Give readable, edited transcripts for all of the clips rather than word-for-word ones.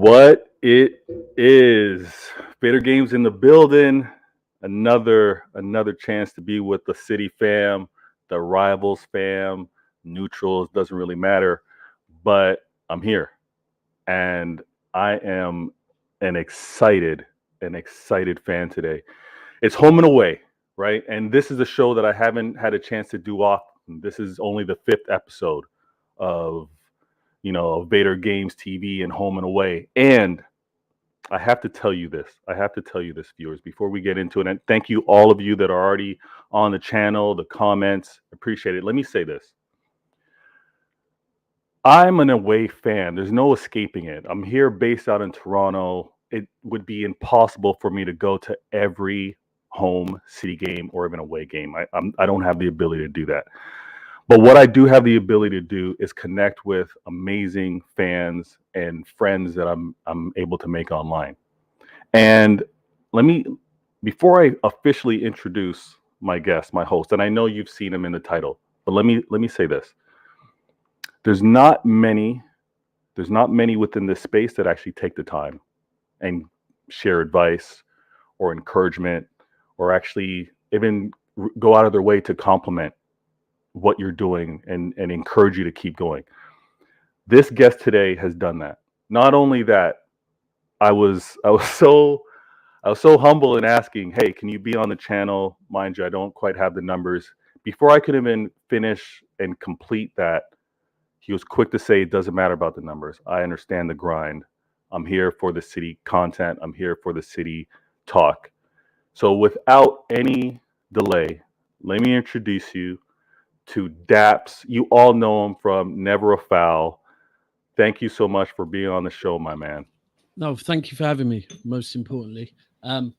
What it is. Vader Games in the building. Another chance to be with the City fam, the Rivals fam, neutrals, doesn't really matter. But I'm here. And I am an excited fan today. It's home and away, right? And this is a show that I haven't had a chance to do often. This is only the 5th episode of Vader Games TV and home and away. And I have to tell you this. Viewers, before we get into it. And thank you, all of you that are already on the channel, the comments. Appreciate it. Let me say this. I'm an away fan. There's no escaping it. I'm here based out in Toronto. It would be impossible for me to go to every home City game or even away game. I don't have the ability to do that. But what I do have the ability to do is connect with amazing fans and friends that I'm able to make online. And before I officially introduce my guest, my host, and I know you've seen him in the title, but let me say this. There's not many within this space that actually take the time and share advice or encouragement or actually even go out of their way to compliment what you're doing and encourage you to keep going. This guest today has done that. Not only that, I was so humble in asking, hey, can you be on the channel? Mind you, I don't quite have the numbers. Before I could even finish and complete that, he was quick to say, it doesn't matter about the numbers. I understand the grind. I'm here for the City content. I'm here for the City talk. So without any delay, let me introduce you to Daps. You all know him from Never a Foul. Thank you so much for being on the show, my man. No, thank you for having me, most importantly. That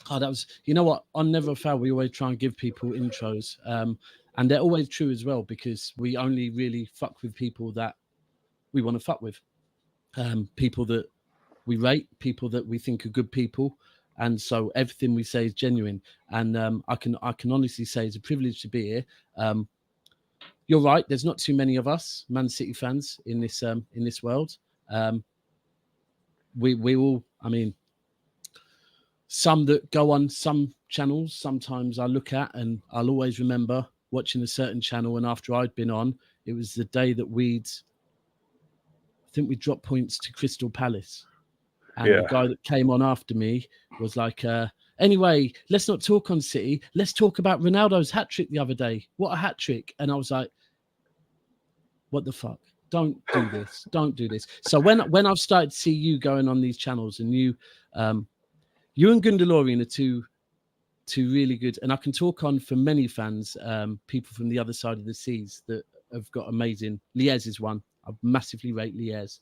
was, you know what, on Never a Foul, we always try and give people intros. And they're always true as well, because we only really fuck with people that we want to fuck with. People that we rate, people that we think are good people. And so everything we say is genuine. And I can honestly say it's a privilege to be here. You're right. There's not too many of us Man City fans in this world. We all, I mean, some that go on some channels, sometimes I look at and I'll always remember watching a certain channel. And after I'd been on, it was the day that I think we dropped points to Crystal Palace. And the guy that came on after me was like, anyway, let's not talk on City. Let's talk about Ronaldo's hat-trick the other day. What a hat-trick. And I was like, what the fuck? Don't do this. Don't do this. So when I've started to see you going on these channels, and you and Gundalorian are two really good, and I can talk on for many fans, people from the other side of the seas that have got amazing. Liez is one. I massively rate Liez.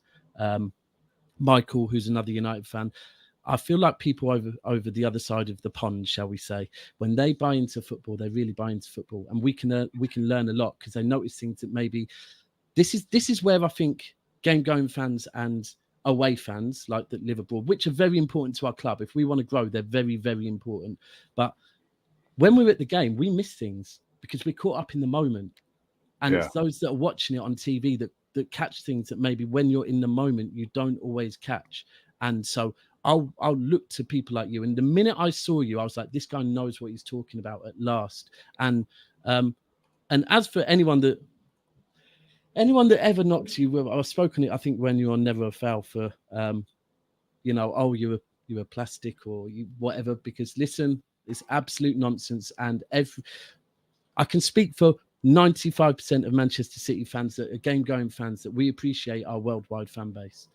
Michael, who's another United fan. I feel like people over the other side of the pond, shall we say, when they buy into football, they really buy into football, and we can learn a lot because they notice things that maybe this is where I think game going fans and away fans like that live abroad, which are very important to our club. If we want to grow, they're very, very important. But when we're at the game, we miss things because we're caught up in the moment, and it's those that are watching it on TV that catch things that maybe when you're in the moment you don't always catch. And so I'll look to people like you, and the minute I saw you, I was like, this guy knows what he's talking about at last. And as for anyone that ever knocks you, I've spoken it, I think, when you're on Never a Foul for you were plastic or you whatever, because listen, it's absolute nonsense. And I can speak for 95% of Manchester City fans that are game-going fans that we appreciate our worldwide fan base.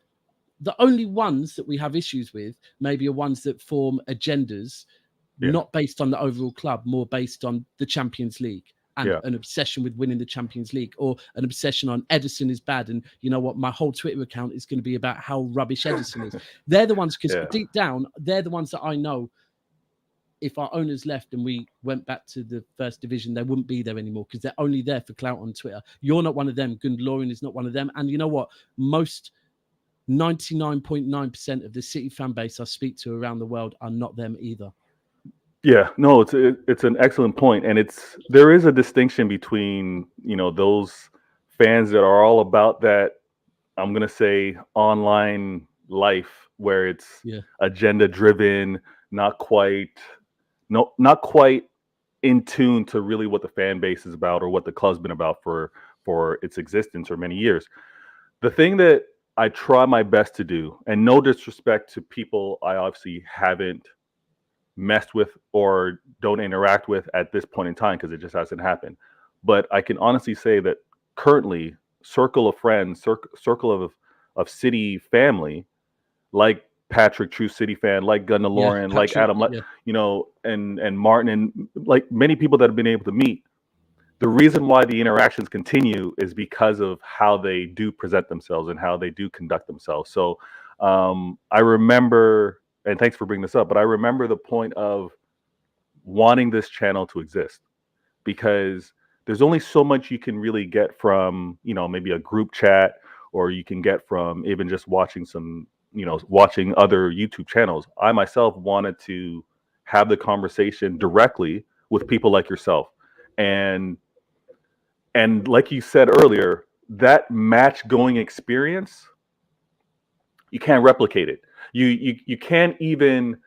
The only ones that we have issues with maybe are ones that form agendas, not based on the overall club, more based on the Champions League and an obsession with winning the Champions League, or an obsession on Edison is bad. And you know what? My whole Twitter account is going to be about how rubbish Edison is. They're the ones, because deep down, they're the ones that I know if our owners left and we went back to the first division, they wouldn't be there anymore because they're only there for clout on Twitter. You're not one of them. Gundalorian is not one of them. And you know what? Most 99.9% of the City fan base I speak to around the world are not them either. Yeah, no, it's an excellent point, and there is a distinction between those fans that are all about that, I'm gonna say, online life where it's Yeah. agenda driven, not quite not quite in tune to really what the fan base is about or what the club's been about for its existence or many years. The thing that I try my best to do, and no disrespect to people I obviously haven't messed with or don't interact with at this point in time because it just hasn't happened. But I can honestly say that currently, circle of friends, circle of City family, like Patrick, true City fan, like Gunnar Yeah. Lauren, like Patrick. Adam, like Yeah. and Martin, and like many people that have been able to meet. The reason why the interactions continue is because of how they do present themselves and how they do conduct themselves. So I remember, and thanks for bringing this up, but I remember the point of wanting this channel to exist because there's only so much you can really get from, maybe a group chat, or you can get from even just watching watching other YouTube channels. I myself wanted to have the conversation directly with people like yourself. And like you said earlier, that match going experience, you can't replicate it. You can't even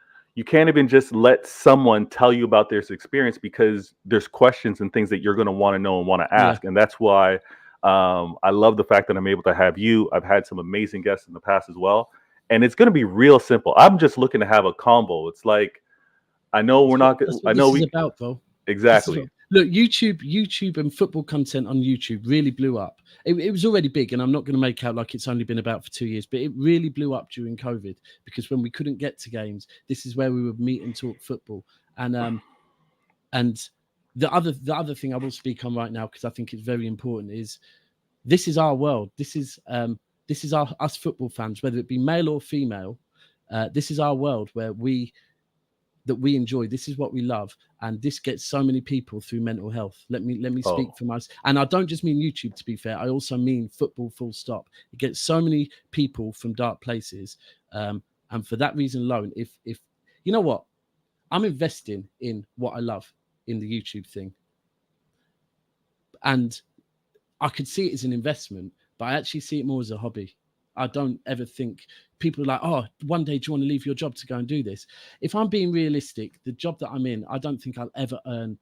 just let someone tell you about their experience, because there's questions and things that you're going to want to know and want to Yeah. ask. And that's why I love the fact that I'm able to have you. I've had some amazing guests in the past as well. And it's going to be real simple. I'm just looking to have a convo. It's like, I know we're not. That's I what know this is we about, bro. exactly. Look, YouTube and football content on YouTube really blew up. It was already big, and I'm not going to make out like it's only been about for 2 years, but it really blew up during COVID, because when we couldn't get to games, this is where we would meet and talk football. And the other thing I will speak on right now, because I think it's very important, is this is our world. This is us football fans, whether it be male or female. This is our world where we enjoy. This is what we love, and this gets so many people through mental health. Let me speak for myself, and I don't just mean YouTube, to be fair. I also mean football, full stop. It gets so many people from dark places, and for that reason alone, if you know what, I'm investing in what I love in the YouTube thing, and I could see it as an investment, but I actually see it more as a hobby. I don't ever think people are like, oh, one day do you want to leave your job to go and do this? If I'm being realistic, the job that I'm in, I don't think I'll ever earn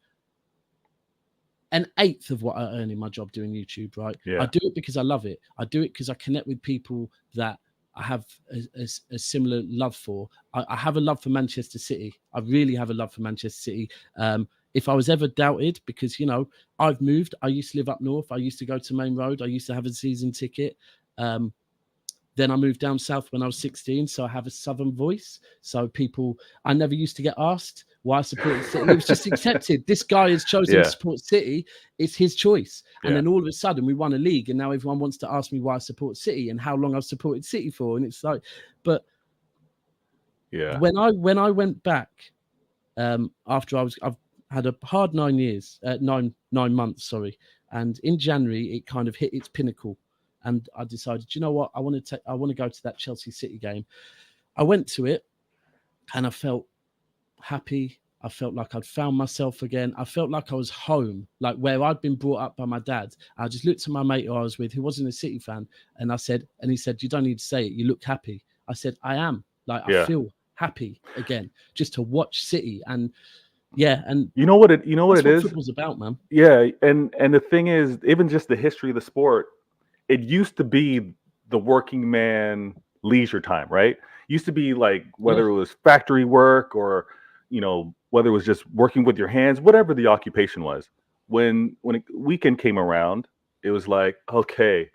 an eighth of what I earn in my job doing YouTube, right? Yeah. I do it because I love it. I do it because I connect with people that I have a similar love for. I have a love for Manchester City. I really have a love for Manchester City. If I was ever doubted, because, I've moved. I used to live up north. I used to go to Main Road. I used to have a season ticket. Then I moved down south when I was 16, so I have a southern voice. So I never used to get asked why I supported City. It was just accepted. This guy has chosen to support City. It's his choice. And then all of a sudden we won a league, and now everyone wants to ask me why I support City and how long I've supported City for. And it's like, but when I went back, after I've had a hard 9 years, 9 months, sorry. And in January, it kind of hit its pinnacle. And I decided, you know what, I want to go to that Chelsea City game. I went to it, and I felt happy. I felt like I'd found myself again. I felt like I was home, like where I'd been brought up by my dad. I just looked at my mate who I was with, who wasn't a City fan, and he said, you don't need to say it. You look happy. I said, I am. Like, I feel happy again, just to watch City. And and you know what it is? Football's about, man. Yeah, and the thing is, even just the history of the sport, it used to be the working man leisure time, right? Used to be like, whether it was factory work or, whether it was just working with your hands, whatever the occupation was. When a weekend came around, it was like, okay,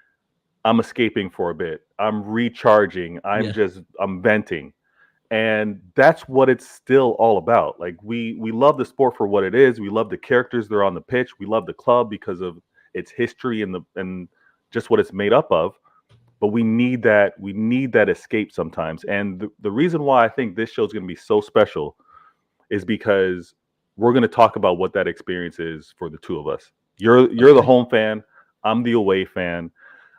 I'm escaping for a bit. I'm recharging. I'm venting. And that's what it's still all about. Like, we love the sport for what it is. We love the characters that are on the pitch. We love the club because of its history and just what it's made up of. But we need that escape sometimes. And the reason why I think this show is going to be so special is because we're going to talk about what that experience is for the two of us. You're the home fan. I'm the away fan.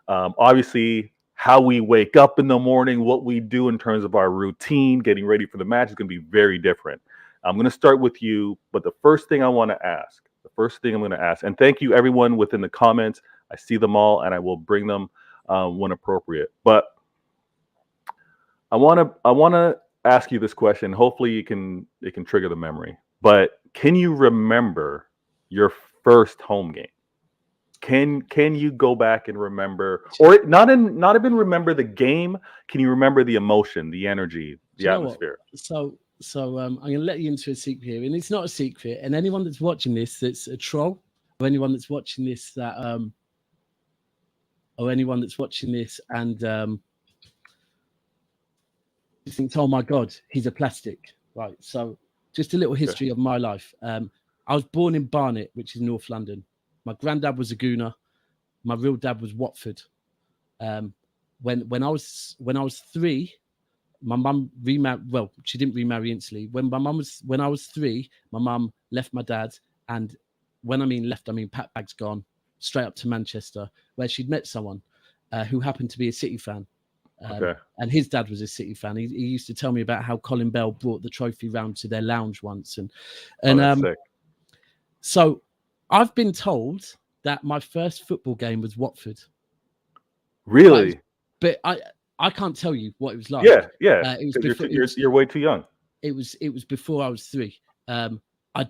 Obviously, how we wake up in the morning, what we do in terms of our routine, getting ready for the match is going to be very different. I'm going to start with you, but the first thing I'm going to ask, and thank you everyone within the comments. I see them all, and I will bring them when appropriate. But I want to ask you this question. Hopefully, it can trigger the memory. But can you remember your first home game? Can you go back and remember, or not even remember the game? Can you remember the emotion, the energy, the atmosphere? So I'm going to let you into a secret here, and it's not a secret. And anyone that's watching this that's a troll, or anyone that's watching this and you think, oh my God, he's a plastic, right? So just a little history of my life. I was born in Barnet, which is North London. My granddad was a Gooner. My real dad was Watford. When I was 3, my mum remarried. Well, she didn't remarry instantly. When I was 3, my mum left my dad, and when I mean left, I mean packed bags, gone straight up to Manchester, where she'd met someone who happened to be a City fan. And his dad was a City fan. He used to tell me about how Colin Bell brought the trophy round to their lounge once, Sick. So I've been told that my first football game was Watford. Really? But I can't tell you what it was like. Yeah. It was before, you're way too young. It was before I was 3. I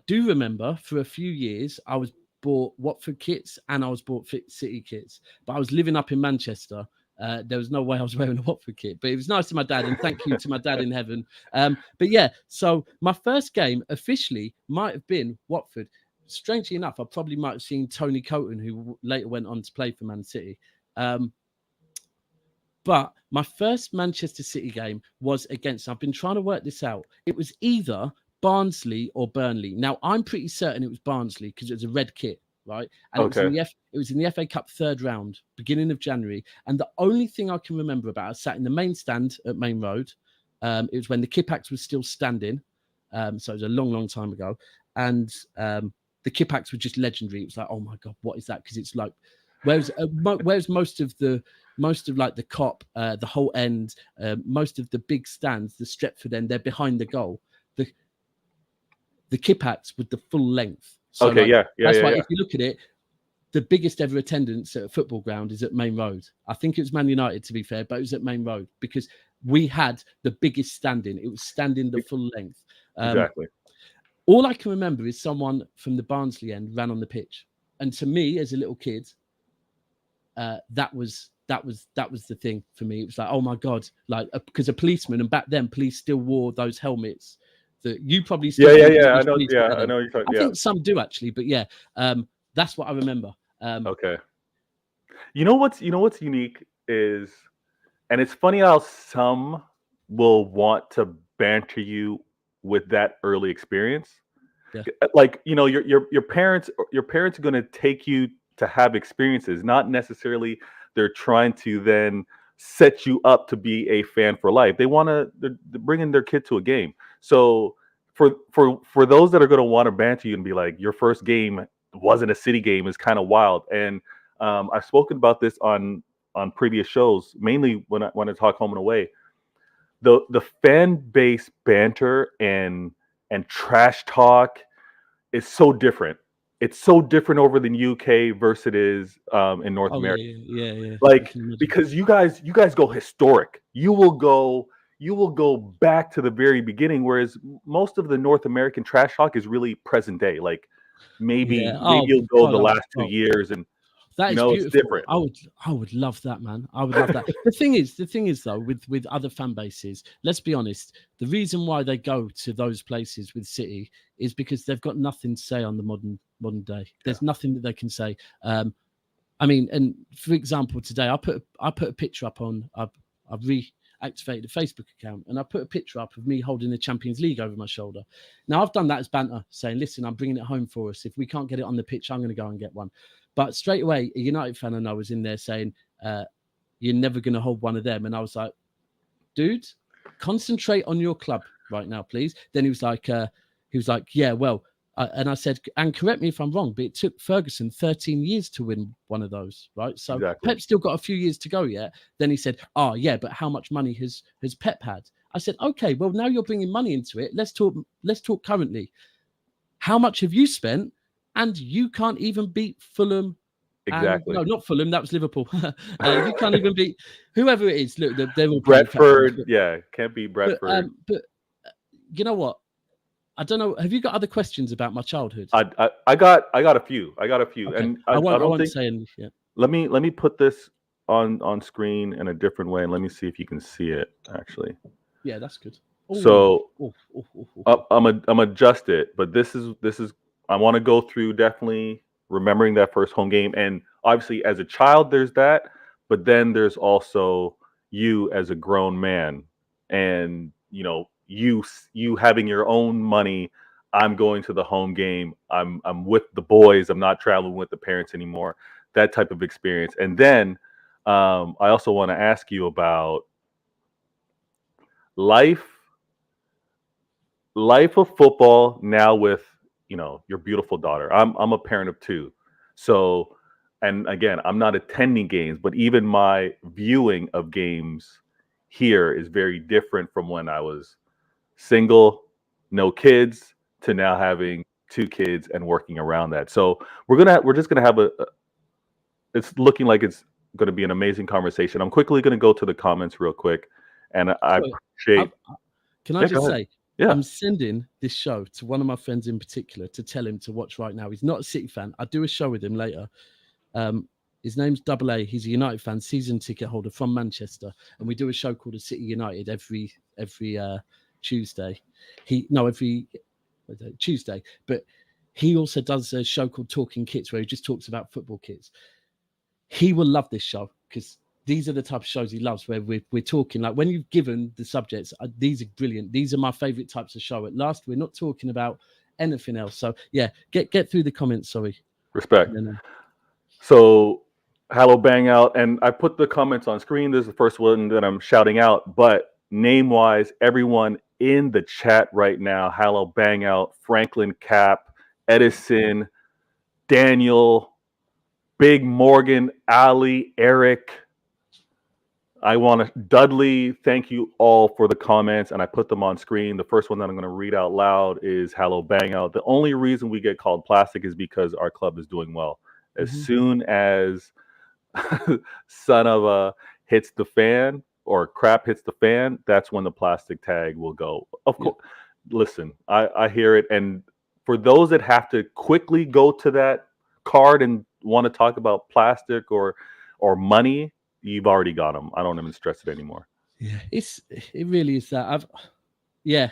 do remember for a few years I was bought Watford kits and I was bought City kits, but I was living up in Manchester. There was no way I was wearing a Watford kit, but it was nice to my dad, and thank you to my dad in heaven. But yeah, so my first game officially might have been Watford. Strangely enough, I probably might have seen Tony Coton, who later went on to play for Man City. But my first Manchester City game was against, I've been trying to work this out. It was either Barnsley or Burnley. Now, I'm pretty certain it was Barnsley because it was a red kit, right? And it was in the FA Cup 3rd round, beginning of January. And the only thing I can remember about, I sat in the main stand at Main Road. It was when the Kipax was still standing. So it was a long, long time ago. And the Kipax were just legendary. It was like, oh my God, what is that? Because it's like, whereas most of like the Cop, the whole end, most of the big stands, the Stretford end, they're behind the goal. The Kipax with the full length. So that's why if you look at it, the biggest ever attendance at a football ground is at Main Road. I think it was Man United, to be fair, but it was at Main Road because we had the biggest standing. It was standing the full length. Exactly. All I can remember is someone from the Barnsley end ran on the pitch, and to me, as a little kid, that was the thing for me. It was like, oh my God, like because a policeman, and back then police still wore those helmets that you probably still I know you're talking. I think some do actually, but yeah, that's what I remember. Okay. You know what's unique is, and it's funny how some will want to banter you with that early experience. Yeah. Like, your parents are going to take you to have experiences, not necessarily they're trying to then set you up to be a fan for life. They're bringing their kid to a game. So for those that are going to want to banter you and be like, your first game wasn't a City game is kind of wild. And I've spoken about this on previous shows, mainly when I talk home and away. The fan base banter and trash talk is so different. It's so different over the UK versus it is in North America. Yeah. Like, because you guys go historic. You will go back to the very beginning, whereas most of the North American trash talk is really present day. Like maybe you'll go the last 2 years, and that is beautiful. It's different. I would love that, man. I would love that. The thing is though, with other fan bases, let's be honest, the reason why they go to those places with City is because they've got nothing to say on the modern day. There's nothing that they can say. I mean, and for example, today I put a picture up on. I've reactivated a Facebook account, and I put a picture up of me holding the Champions League over my shoulder. Now I've done that as banter, saying, "Listen, I'm bringing it home for us. If we can't get it on the pitch, I'm going to go and get one." But straight away, a United fan I know was in there saying, "You're never going to hold one of them," and I was like, "Dude, concentrate on your club right now, please." Then he was like, "Yeah, well." And I said, and correct me if I'm wrong, but it took Ferguson 13 years to win one of those, right? So exactly. Pep's still got a few years to go yet. Then he said, "Oh yeah, but how much money has Pep had?" I said, "Okay, well now you're bringing money into it. Let's talk currently. How much have you spent? And you can't even beat Fulham And Exactly. no, not Fulham. That was Liverpool. You can't even beat whoever it is. Look, they're all pretty fat boys, Brentford, yeah, can't beat Brentford. but you know what? I don't know. Have you got other questions about my childhood? I got a few. I got a few, Okay, and I I won't. I don't won't think. say anything yet. Let me put this on screen in a different way, and let me see if you can see it actually. Yeah, that's good. Oh, So oh, oh, oh, oh. I'm adjust it, but this is I want to go through definitely remembering that first home game, and obviously as a child there's that, but then there's also you as a grown man, and you having your own money. I'm going to the home game. I'm with the boys. I'm not traveling with the parents anymore. That type of experience, and then I also want to ask you about life life of football now with your beautiful daughter. I'm a parent of two, so and again I'm not attending games, but even my viewing of games here is very different from when I was single, no kids, to now having two kids and working around that. So we're just gonna have it's looking like it's going to be an amazing conversation. I'm quickly going to go to the comments real quick, and I So, appreciate. can I Yeah, go just ahead. say, Yeah. I'm sending this show to one of my friends in particular to tell him to watch right now. He's not a City fan. I do a show with him later. His name's Double A. He's a United fan, season ticket holder from Manchester, and we do a show called A City United every Tuesday. Every Tuesday. But he also does a show called Talking Kits, where he just talks about football kits. He will love this show because these are the type of shows he loves, where we're talking like when you've given the subjects. These are brilliant. These are my favorite types of show. At last, we're not talking about anything else. So yeah, get through the comments. Sorry. Respect. And then, So, hello, bang out, and I put the comments on screen. This is the first one that I'm shouting out, but name wise, everyone in the chat right now, hello, bang out, Franklin Cap, Edison, Daniel, Big Morgan, Ali, Eric. I want to, Dudley, thank you all for the comments, and I put them on screen. The first one that I'm going to read out loud is Hello Bang Out. The only reason we get called plastic is because our club is doing well. As soon as son of a hits the fan or crap hits the fan, that's when the plastic tag will go. Of course, listen, I hear it. And for those that have to quickly go to that card and want to talk about plastic or money, you've already got them. I don't even stress it anymore. yeah, it really is that. Yes,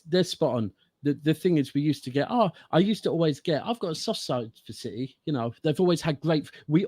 they're spot on. The thing is, we used to get. I used to always get. I've got a soft side for City. They've always had great. We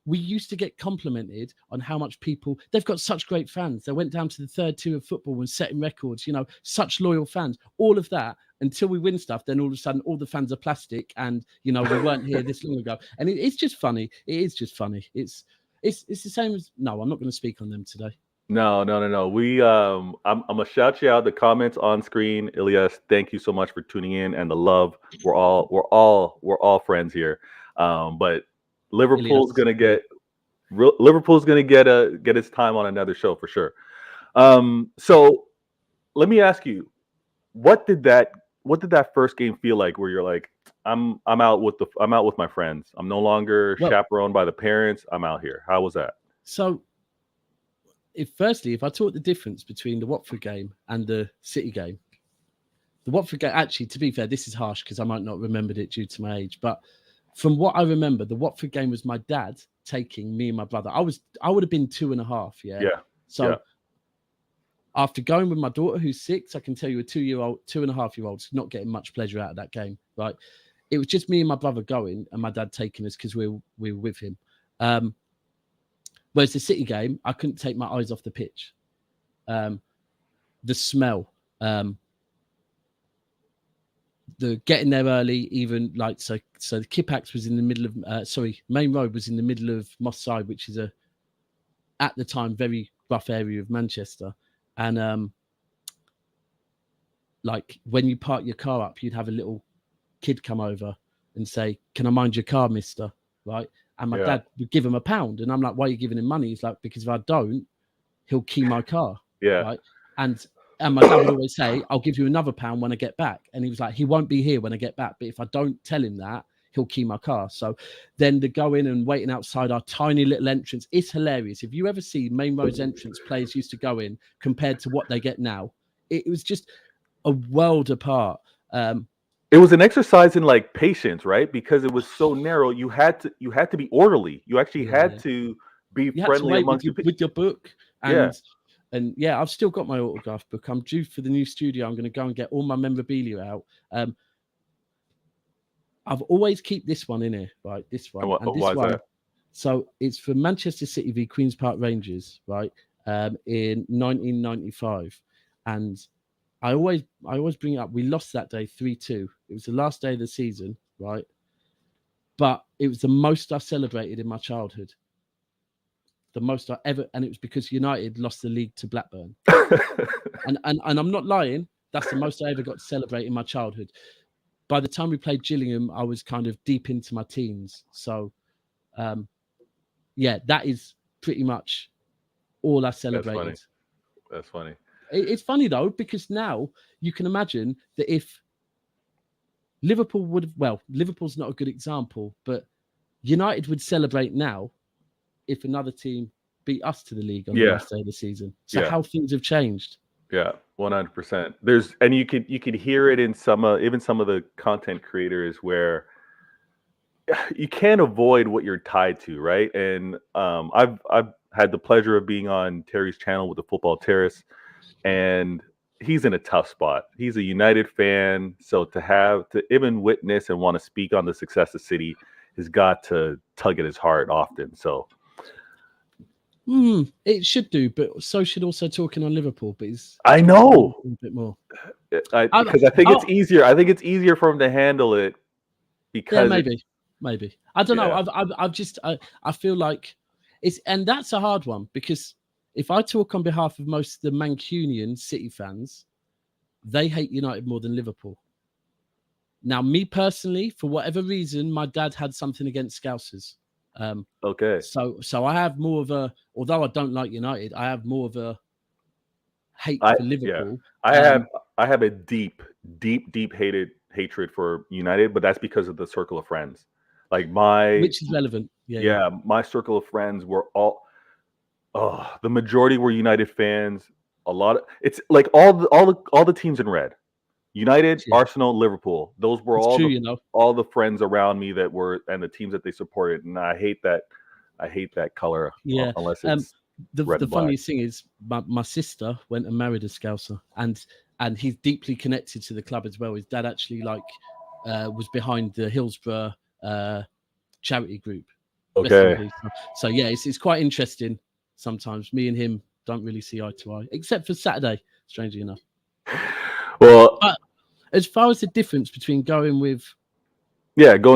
used to get complimented on how much people. They've got such great fans. They went down to the third tier of football and setting records. Such loyal fans. All of that until we win stuff. Then all of a sudden, all the fans are plastic, and we weren't here this long ago. And it's just funny. It is just funny. It's the same as. No, I'm not going to speak on them today. No. We I'm gonna shout you out. The comments on screen, Ilyas. Thank you so much for tuning in and the love. We're all friends here. But Liverpool's Ilias, gonna get Liverpool's gonna get its time on another show for sure. So let me ask you, what did that first game feel like? Where you're like, I'm out with my friends. I'm no longer Well, chaperoned by the parents. I'm out here. How was that? so if I taught the difference between the Watford game and the City game, the Watford game, actually, to be fair, this is harsh because I might not remembered it due to my age, but from what I remember, the Watford game was my dad taking me and my brother. I would have been 2.5, yeah. Yeah. So Yeah. after going with my daughter who's 6, I can tell you a 2.5-year-old's not getting much pleasure out of that game, right? It was just me and my brother going, and my dad taking us because we were with him. Whereas the City game, I couldn't take my eyes off the pitch. The smell, the getting there early, even like so the Kipax was in the middle of Main Road was in the middle of Moss Side, which is at the time very rough area of Manchester. And like when you park your car up, you'd have a little kid come over and say, "Can I mind your car, mister?" Right? And my dad would give him £1. And I'm like, "Why are you giving him money?" He's like, "Because if I don't, he'll key my car." Yeah. Right. And my dad would always say, "I'll give you another £1 when I get back." And he was like, "He won't be here when I get back. But if I don't tell him that, he'll key my car. So then the going and waiting outside our tiny little entrance, it's hilarious. If you ever see Main Road's entrance players used to go in compared to what they get now, it was just a world apart. It was an exercise in like patience, right? Because it was so narrow. You had to be orderly. You actually had to be you had to friendly wait amongst with your book. Yeah. And yeah, I've still got my autograph book. I'm due for the new studio. I'm going to go and get all my memorabilia out. I've always keep this one in here, right? This one And and this why is one. that? So it's for Manchester City v Queen's Park Rangers, right? In 1995, and I always bring it up. We lost that day 3-2. It was the last day of the season, right? But it was the most I celebrated in my childhood. The most I ever, and it was because United lost the league to Blackburn. and I'm not lying. That's the most I ever got to celebrate in my childhood. By the time we played Gillingham, I was kind of deep into my teens. So, yeah, that is pretty much all I celebrated. That's funny. It's funny though, because now you can imagine that if Liverpool Liverpool's not a good example, but United would celebrate now if another team beat us to the league on the last day of the season. So how things have changed. Yeah, 100%. And you could hear it in even some of the content creators where you can't avoid what you're tied to, right? And I've had the pleasure of being on Terry's channel with the Football Terrace, and he's in a tough spot. He's a United fan, so to even witness and want to speak on the success of City has got to tug at his heart often. So it should do, but so should also talking on Liverpool. But I know a bit more because I think it's easier. I think it's easier for him to handle it because maybe I don't know. I feel like and that's a hard one, because if I talk on behalf of most of the Mancunian City fans, they hate United more than Liverpool. Now, me personally, for whatever reason, my dad had something against Scousers. Okay. So I have more of although I don't like United, I have more of a hate for Liverpool. Yeah. I have a deep hatred for United, but that's because of the circle of friends. Like which is relevant. Yeah, my circle of friends were all the majority were United fans. It's like all the teams in red. United, Arsenal, Liverpool. Those were all the friends around me that were, and the teams that they supported. And I hate that color. Yeah. Unless it's red the and black. funniest thing is my sister went and married a Scouser, and he's deeply connected to the club as well. His dad actually was behind the Hillsborough charity group. Okay. So yeah, it's quite interesting. Sometimes me and him don't really see eye to eye, except for Saturday, strangely enough. Well, but as far as the difference between going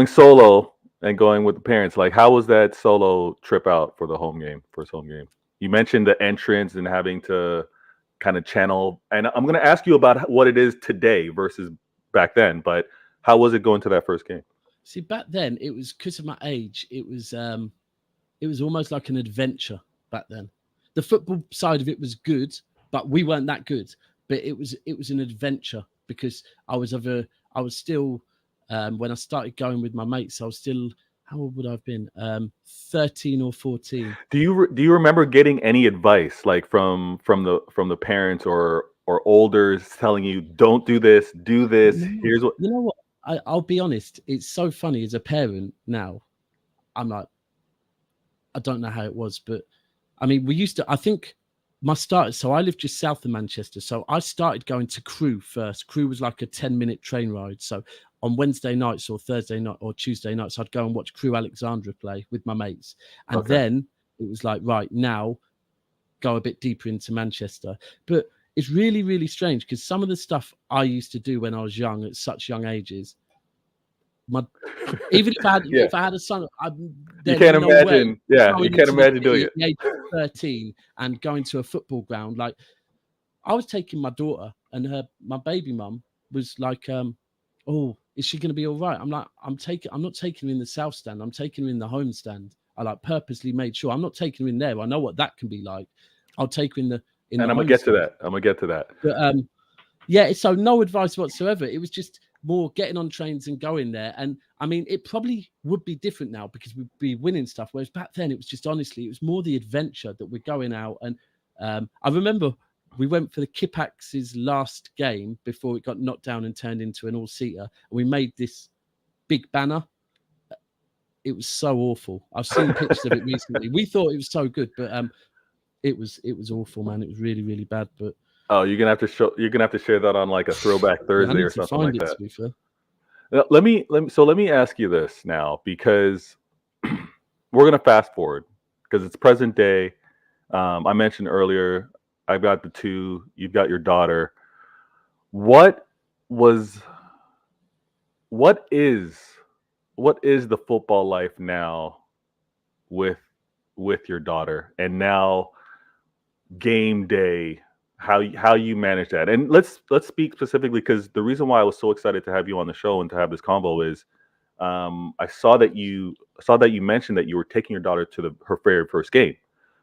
solo and going with the parents, like how was that solo trip out for the first home game? You mentioned the entrance and having to kind of channel, and I'm going to ask you about what it is today versus back then, but how was it going to that first game? See, back then it was, because of my age, it was almost like an adventure back then. The football side of it was good, but we weren't that good. But it was an adventure, because I was still when I started going with my mates, I was still, how old would I have been? 13 or 14. Do you remember getting any advice like from the parents or elders telling you, don't do this, do this? Here's what. You know what? I'll be honest. It's so funny as a parent now. I'm like, I don't know how it was, but I mean, we used to. I think my start. So I lived just south of Manchester. So I started going to Crewe first. Crewe was like a 10-minute train ride. So on Wednesday nights or Thursday night or Tuesday nights, I'd go and watch Crewe Alexandra play with my mates. And then it was like, right, now go a bit deeper into Manchester. But it's really, really strange, because some of the stuff I used to do when I was young, at such young ages, even if I had a son, you can't imagine. Yeah, you can't imagine doing it. The age of 13 and going to a football ground. Like, I was taking my daughter, and my baby mum was like, "Oh, is she going to be all right?" I'm like, I'm not taking her in the south stand. I'm taking her in the home stand. I purposely made sure I'm not taking her in there. I know what that can be like. I'll take her in the. And I'm gonna get to that. But Yeah, so no advice whatsoever. It was just more getting on trains and going there. And I mean, it probably would be different now because we'd be winning stuff. Whereas back then, it was just honestly, it was more the adventure that we're going out. And I remember we went for the Kipax's last game before it got knocked down and turned into an all-seater. And we made this big banner. It was so awful. I've seen pictures of it recently. We thought it was so good, but it was awful, man. It was really, really bad. But Oh, you're gonna have to share that on like a Throwback yeah, I Thursday need or to something find like it, that. to be fair. Let me ask you this now, because we're gonna fast forward because it's present day. I mentioned earlier, I've got the two. You've got your daughter. What was what is the football life now with your daughter, and now game day, how you manage that? And let's speak specifically, because the reason why I was so excited to have you on the show and to have this convo is, I saw that you mentioned that you were taking your daughter to her very first game.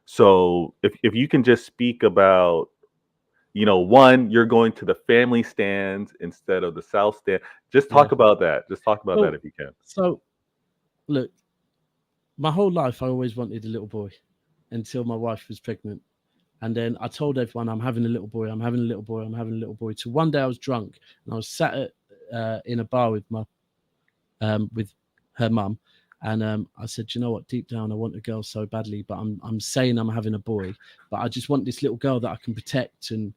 So if you can just speak about, one, you're going to the family stands instead of the south stand. Just Yeah. talk about that. Just talk about that Well, if you can. so look, my whole life I always wanted a little boy until my wife was pregnant. And then I told everyone I'm having a little boy, I'm having a little boy, I'm having a little boy. So one day I was drunk and I was sat in a bar with with her mum, and I said, you know what, deep down I want a girl so badly, but I'm saying I'm having a boy, but I just want this little girl that I can protect and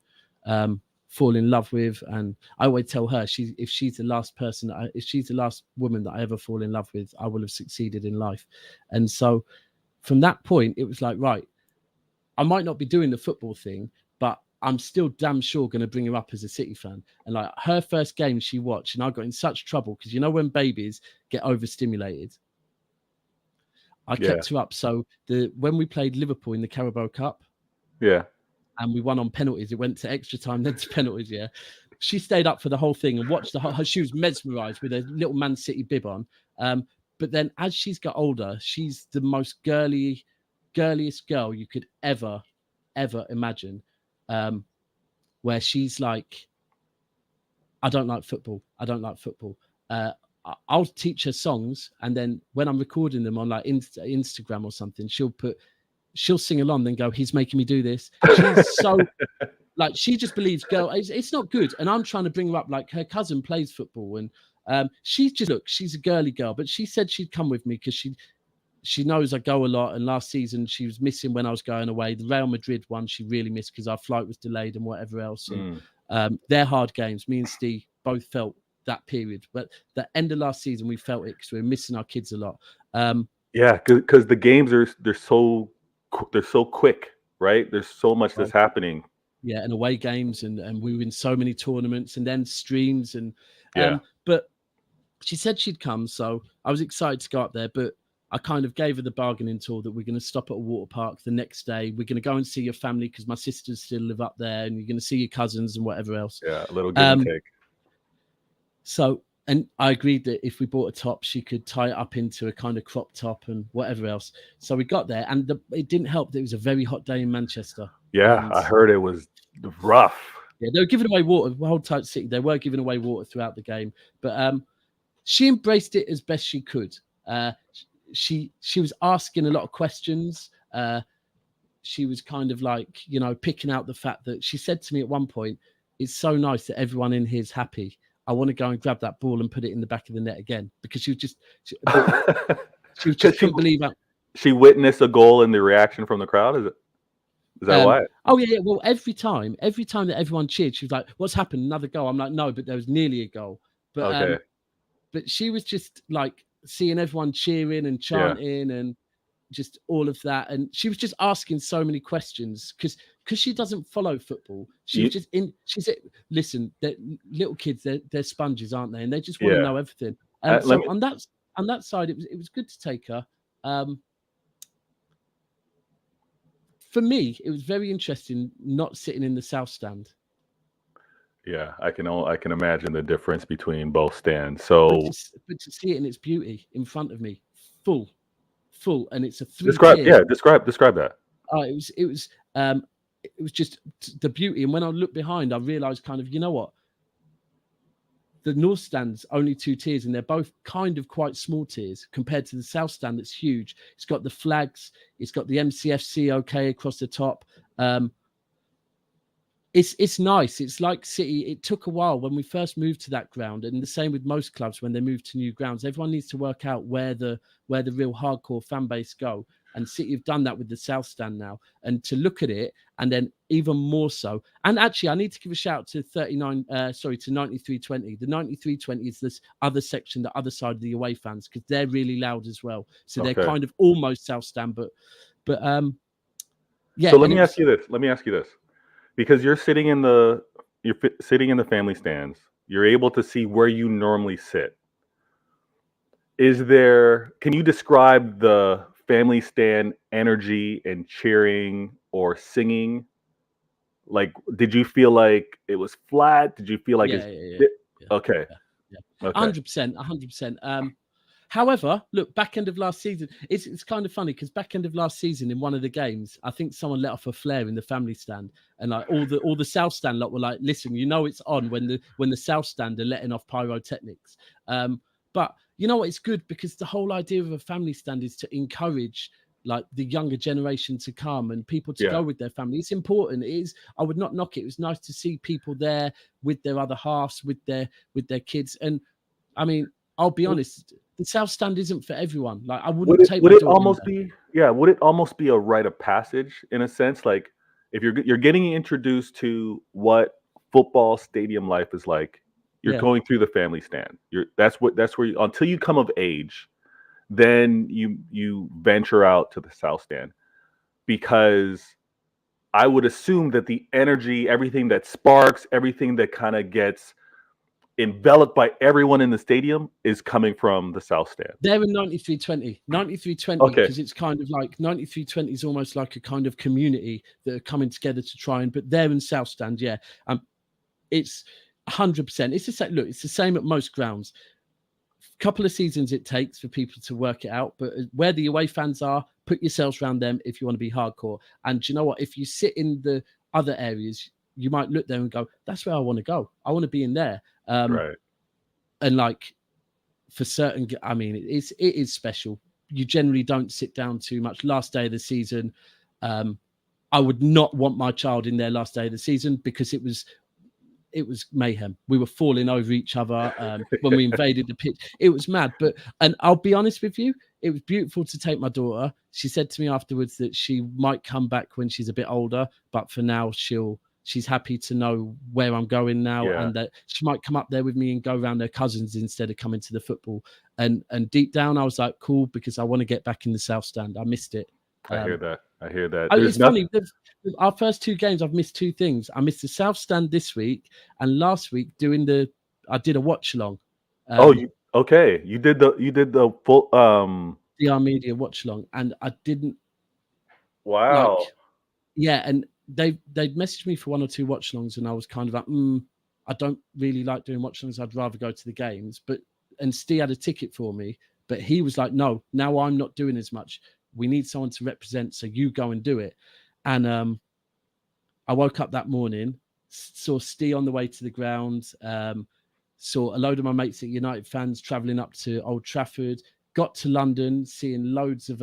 fall in love with. And I always tell her, if she's the last if she's the last woman that I ever fall in love with, I will have succeeded in life. And so from that point, it was like, right, I might not be doing the football thing, but I'm still damn sure going to bring her up as a City fan. And like her first game she watched, and I got in such trouble because when babies get overstimulated, I Yeah. kept her up. So when we played Liverpool in the Carabao Cup Yeah. and we won on penalties, it went to extra time, then to penalties. Yeah, she stayed up for the whole thing and watched the whole. She was mesmerised with a little Man City bib on. But then as she's got older, she's the most girliest girl you could ever imagine. Where she's like, I don't like football. I don't like football. I'll teach her songs, and then when I'm recording them on like Instagram or something, she'll sing along, then go, "He's making me do this." She's so like, she just believes, girl, it's not good. And I'm trying to bring her up like her cousin plays football, and she's a girly girl, but she said she'd come with me because she knows I go a lot. And last season she was missing when I was going away. The Real Madrid one she really missed because our flight was delayed and whatever else. And they're hard games. Me and Steve both felt that period, but the end of last season we felt it because we were missing our kids a lot. Yeah, because the games they're so quick, right? There's so much that's happening. Yeah, and away games, and we were in so many tournaments and then streams and Yeah. But she said she'd come, so I was excited to go up there. But I kind of gave her the bargaining tool that we're going to stop at a water park the next day. We're going to go and see your family because my sisters still live up there, and you're going to see your cousins and whatever else. Yeah, a little give and take. So, and I agreed that if we bought a top, she could tie it up into a kind of crop top and whatever else. So we got there, and it didn't help that it was a very hot day in Manchester. Yeah, I heard it was rough. Yeah, they were giving away water. The whole tight city, they were giving away water throughout the game, but she embraced it as best she could. She was asking a lot of questions. She was kind of like, picking out the fact that she said to me at one point, "It's so nice that everyone in here is happy. I want to go and grab that ball and put it in the back of the net again," because she just couldn't believe that. She witnessed a goal and the reaction from the crowd. Is that why? Oh yeah. Well, every time that everyone cheered, she was like, "What's happened? Another goal?" I'm like, "No, but there was nearly a goal." But Okay. But she was just like seeing everyone cheering and chanting and just all of that, and she was just asking so many questions because she doesn't follow football. She was just in. She said, "Listen, little kids, they're sponges, aren't they? And they just want to know everything." So on that side, it was good to take her. For me, it was very interesting not sitting in the south stand. Yeah, I can imagine the difference between both stands. So, but to see it in its beauty in front of me, full, and it's a 3 describe tier. describe that. It was it was just the beauty. And when I looked behind, I realized kind of, you know what? The North Stand's only 2 tiers, and they're both kind of quite small tiers compared to the South Stand that's huge. It's got the flags, it's got the MCFC okay across the top. It's nice. It's like City. It took a while when we first moved to that ground, and the same with most clubs when they move to new grounds. Everyone needs to work out where the real hardcore fan base go. And City have done that with the South Stand now. And to look at it, and then even more so. And actually, I need to give a shout out to 9320. The 9320 is this other section, the other side of the away fans, because they're really loud as well. So they're kind of almost South Stand, but yeah. So let me ask you this. Because you're sitting in the family stands, you're able to see where you normally sit. Can you describe the family stand energy and cheering or singing? Like, did you feel like it was flat? Did you feel like okay. 100%. However, look, back end of last season, it's kind of funny because back end of last season in one of the games, I think someone let off a flare in the family stand, and like all the South Stand lot were like, "Listen, you know it's on when the South Stand are letting off pyrotechnics." But you know what? It's good because the whole idea of a family stand is to encourage like the younger generation to come and people to go with their family. It's important. It is. I would not knock it. It was nice to see people there with their other halves, with their kids, and I mean, I'll be honest. The South Stand isn't for everyone. Like I wouldn't take. Would it almost be? Yeah. Would it almost be a rite of passage in a sense? Like if you're getting introduced to what football stadium life is like, you're going through the family stand. That's where you, until you come of age, then you venture out to the South Stand, because I would assume that the energy, everything that sparks, everything that kind of gets enveloped by everyone in the stadium is coming from the South Stand. They're in 9320. 9320, because it's kind of like 9320 is almost like a kind of community that are coming together to try but they're in South Stand, yeah. It's 100%. It's the same. Look, it's the same at most grounds. Couple of seasons it takes for people to work it out, but where the away fans are, put yourselves around them if you want to be hardcore. And you know what? If you sit in the other areas, you might look there and go, "That's where I want to go. I want to be in there." Right. And like for certain, I mean, it is special. You generally don't sit down too much. Last day of the season, I would not want my child in there last day of the season because it was mayhem. We were falling over each other when we invaded the pitch. It was mad. And I'll be honest with you, it was beautiful to take my daughter. She said to me afterwards that she might come back when she's a bit older, but for now she's happy to know where I'm going now, and that she might come up there with me and go around her cousins instead of coming to the football. And deep down, I was like, cool, because I want to get back in the South Stand. I missed it. I hear that. It's funny. Our first 2 games, I've missed 2 things. I missed the South Stand this week, and last week I did a watch along. You did the full DR Media watch along, and I didn't. Wow. And they'd messaged me for 1 or 2 watch alongs, and I was kind of like, I don't really like doing watch alongs. I'd rather go to the games. And Steve had a ticket for me, but he was like, no, now I'm not doing as much. We need someone to represent, so you go and do it. And I woke up that morning, saw Steve on the way to the ground, saw a load of my mates at United fans travelling up to Old Trafford, got to London, seeing loads of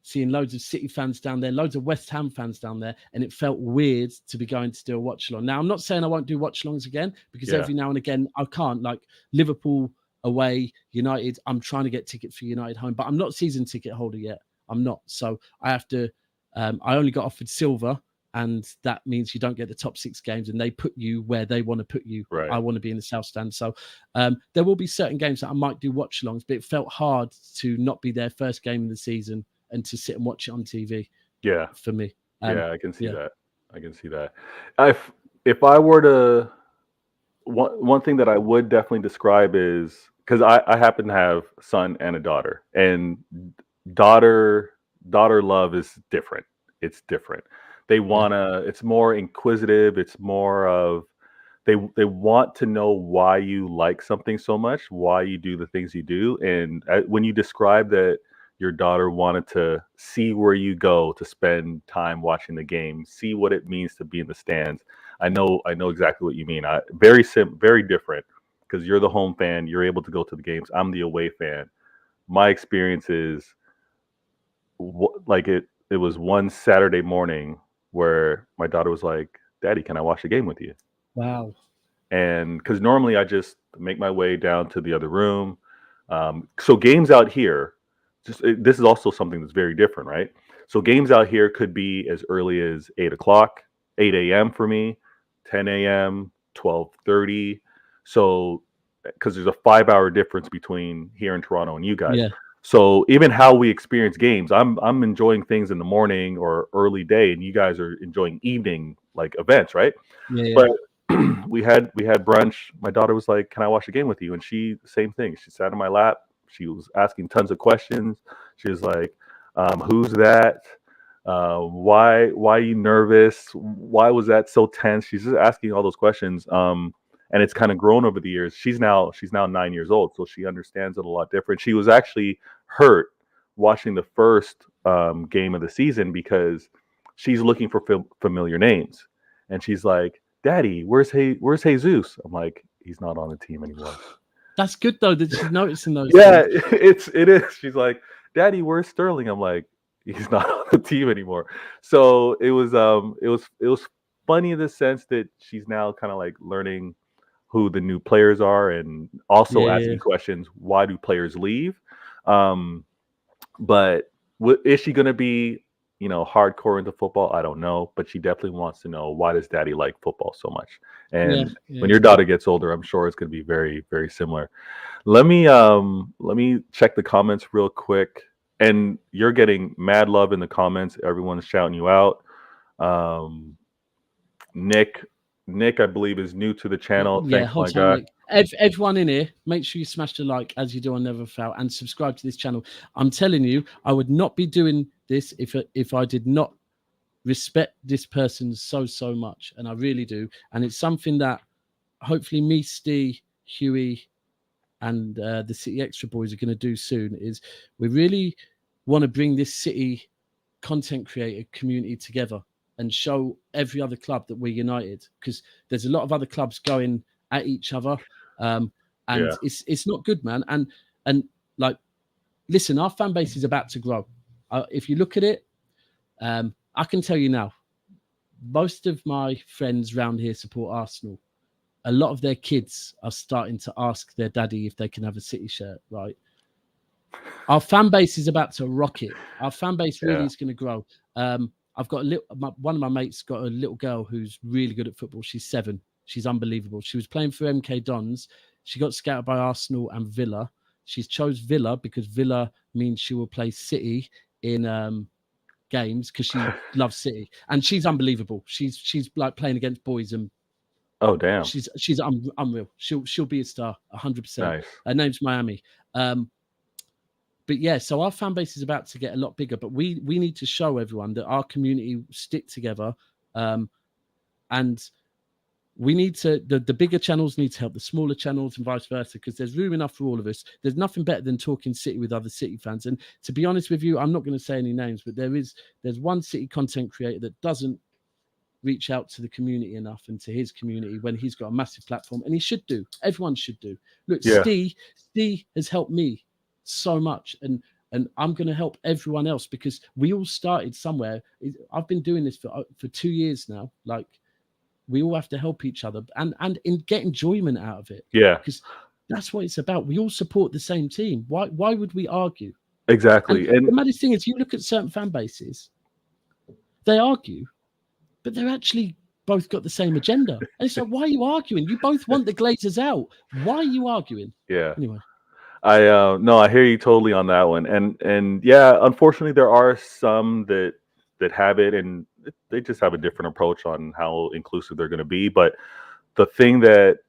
City fans down there, loads of West Ham fans down there, and it felt weird to be going to do a watch along. Now, I'm not saying I won't do watch alongs again, because every now and again I can't. Like Liverpool away, United, I'm trying to get tickets for United home, but I'm not season ticket holder yet. I'm not. So I have to, I only got offered silver, and that means you don't get the top 6 games, and they put you where they want to put you. Right. I want to be in the South Stand. So there will be certain games that I might do watch alongs, but it felt hard to not be their first game of the season and to sit and watch it on TV. Yeah. For me. I can see that. If I were to, one thing that I would definitely describe is, because I happen to have a son and a daughter, and daughter love is different. It's different. They wanna. It's more inquisitive. It's more of they want to know why you like something so much, why you do the things you do. And when you describe that your daughter wanted to see where you go to spend time watching the game, see what it means to be in the stands. I know exactly what you mean. Very different, because you're the home fan. You're able to go to the games. I'm the away fan. My experience is like it was one Saturday morning where my daughter was like, "Daddy, can I watch the game with you?" Wow. And because normally I just make my way down to the other room. So games out here, this is also something that's very different, right? So games out here could be as early as 8 o'clock, 8 a.m. for me, 10 a.m., 12:30. So because there's a 5 hour difference between here in Toronto and you guys. Yeah. So even how we experience games, I'm enjoying things in the morning or early day, and you guys are enjoying evening like events, right? Yeah. But we had brunch. My daughter was like, "Can I watch a game with you?" And same thing. She sat in my lap. She was asking tons of questions. She was like, "Who's that? Why are you nervous? Why was that so tense?" She's just asking all those questions. And it's kind of grown over the years. She's now 9 years old, so she understands it a lot different. She was actually hurt watching the first game of the season because she's looking for familiar names, and she's like, "Daddy, where's Jesus?" I'm like, "He's not on the team anymore." That's good though that she's noticing those Yeah, things. it is. She's like, "Daddy, where's Sterling?" I'm like, "He's not on the team anymore." So it was funny in the sense that she's now kind of like learning who the new players are, and also Yeah. asking questions, why do players leave? Um, but is she going to be, hardcore into football? I don't know, but she definitely wants to know, why does Daddy like football so much? Yeah. And Yeah. when your daughter gets older, I'm sure it's going to be very, very similar. Let me check the comments real quick. And you're getting mad love in the comments. Everyone's shouting you out. Um, Nick, Nick, I believe, is new to the channel. Yeah, Thanks, hold my tight, guy. Nick. Everyone in here, make sure you smash the like as you do on Never Fail, and subscribe to this channel. I'm telling you, I would not be doing this if I did not respect this person so much, and I really do. And it's something that hopefully me, Steve, Huey, and the City Extra boys are going to do soon. Is we really want to bring this city content creator community together and show every other club that we're united, because there's a lot of other clubs going at each other, and Yeah, it's not good, man. And like, listen, our fan base is about to grow. If you look at it, I can tell you now, most of my friends around here support Arsenal. A lot of their kids are starting to ask their daddy if they can have a City shirt, right? Our fan base is about to rocket. Our fan base really yeah, is going to grow. I've got one of my mates got a little girl who's really good at football. She's 7. She's unbelievable. She was playing for MK Dons. She got scouted by Arsenal and Villa. She's chose Villa because Villa means she will play City in games, because she loves City, and she's unbelievable. She's like playing against boys, and Oh, damn. she's unreal. She'll be a star 100%. Nice. Her name's Miami. But yeah, so our fan base is about to get a lot bigger, but we need to show everyone that our community stick together, and we need to, the bigger channels need to help the smaller channels and vice versa, because there's room enough for all of us. There's nothing better than talking City with other City fans. And to be honest with you, I'm not going to say any names, but there's one City content creator that doesn't reach out to the community enough and to his community when he's got a massive platform, and he should do. Everyone should do. Look, Yeah, Steve has helped me so much, and I'm going to help everyone else, because we all started somewhere. I've been doing this for 2 years now. Like, we all have to help each other and get enjoyment out of it, yeah, because that's what it's about. We all support the same team. Why would we argue? And exactly. the And maddest thing is, you look at certain fan bases, they argue, but they're actually both got the same agenda. And it's like, why are you arguing? You both want the Glazers out. Why are you arguing? yeah, Anyway, no, I hear you totally on that one. And yeah, unfortunately, there are some that have it, and they just have a different approach on how inclusive they're going to be. But the thing that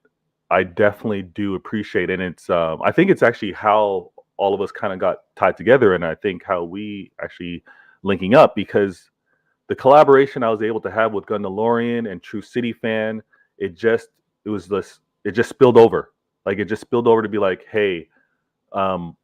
I definitely do appreciate, and it's I think it's actually how all of us kind of got tied together, and I think how we actually linking up, because the collaboration I was able to have with Gundalorian and True City Fan, it was this, it just spilled over. Like, it just spilled over to be like, hey, um,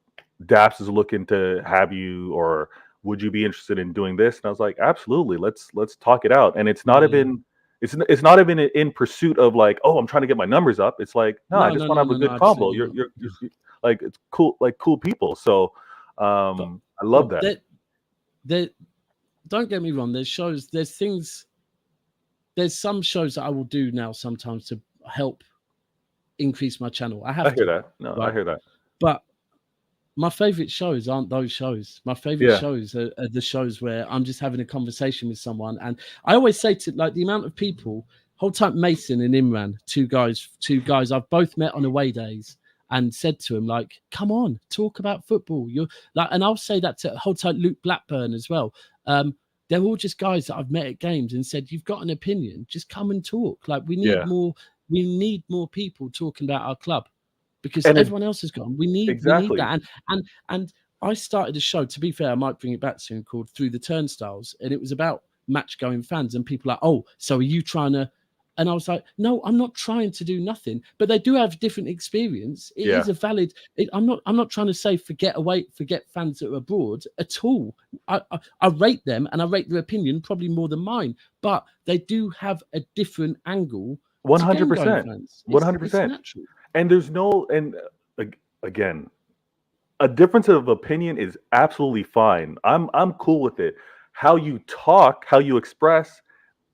Daps is looking to have you, or would you be interested in doing this? And I was like, absolutely, let's talk it out. And it's not Yeah. even it's not even in pursuit of like, oh, I'm trying to get my numbers up. It's like, no, I just want to have a good combo. Absolutely not. You're like, it's cool, like cool people. So But I love that. there, don't get me wrong. There's shows. There's things. There's some shows that I will do now sometimes to help increase my channel. I have I hear to, that. No, I right? hear that. But my favorite shows aren't those shows. My favorite Yeah. shows are the shows where I'm just having a conversation with someone. And I always say to like the amount of people, whole time Mason and Imran, two guys I've both met on away days and said to him, like, come on, talk about football. You're like, and I'll say that to whole time Luke Blackburn as well. They're all just guys that I've met at games and said, you've got an opinion, just come and talk. Like we need more people talking about our club. Because everyone else has gone. We need that. And I started a show, to be fair, I might bring it back soon, called Through the Turnstiles. And it was about match going fans. And people are like, oh, so are you trying to? And I was like, no, I'm not trying to do nothing. But they do have different experience. It is a valid. I'm not trying to say forget fans that are abroad at all. I rate them and I rate their opinion probably more than mine. But they do have a different angle. 100%. 100%. It's natural. And there's no, and again, a difference of opinion is absolutely fine. I'm cool with it. How you talk, how you express,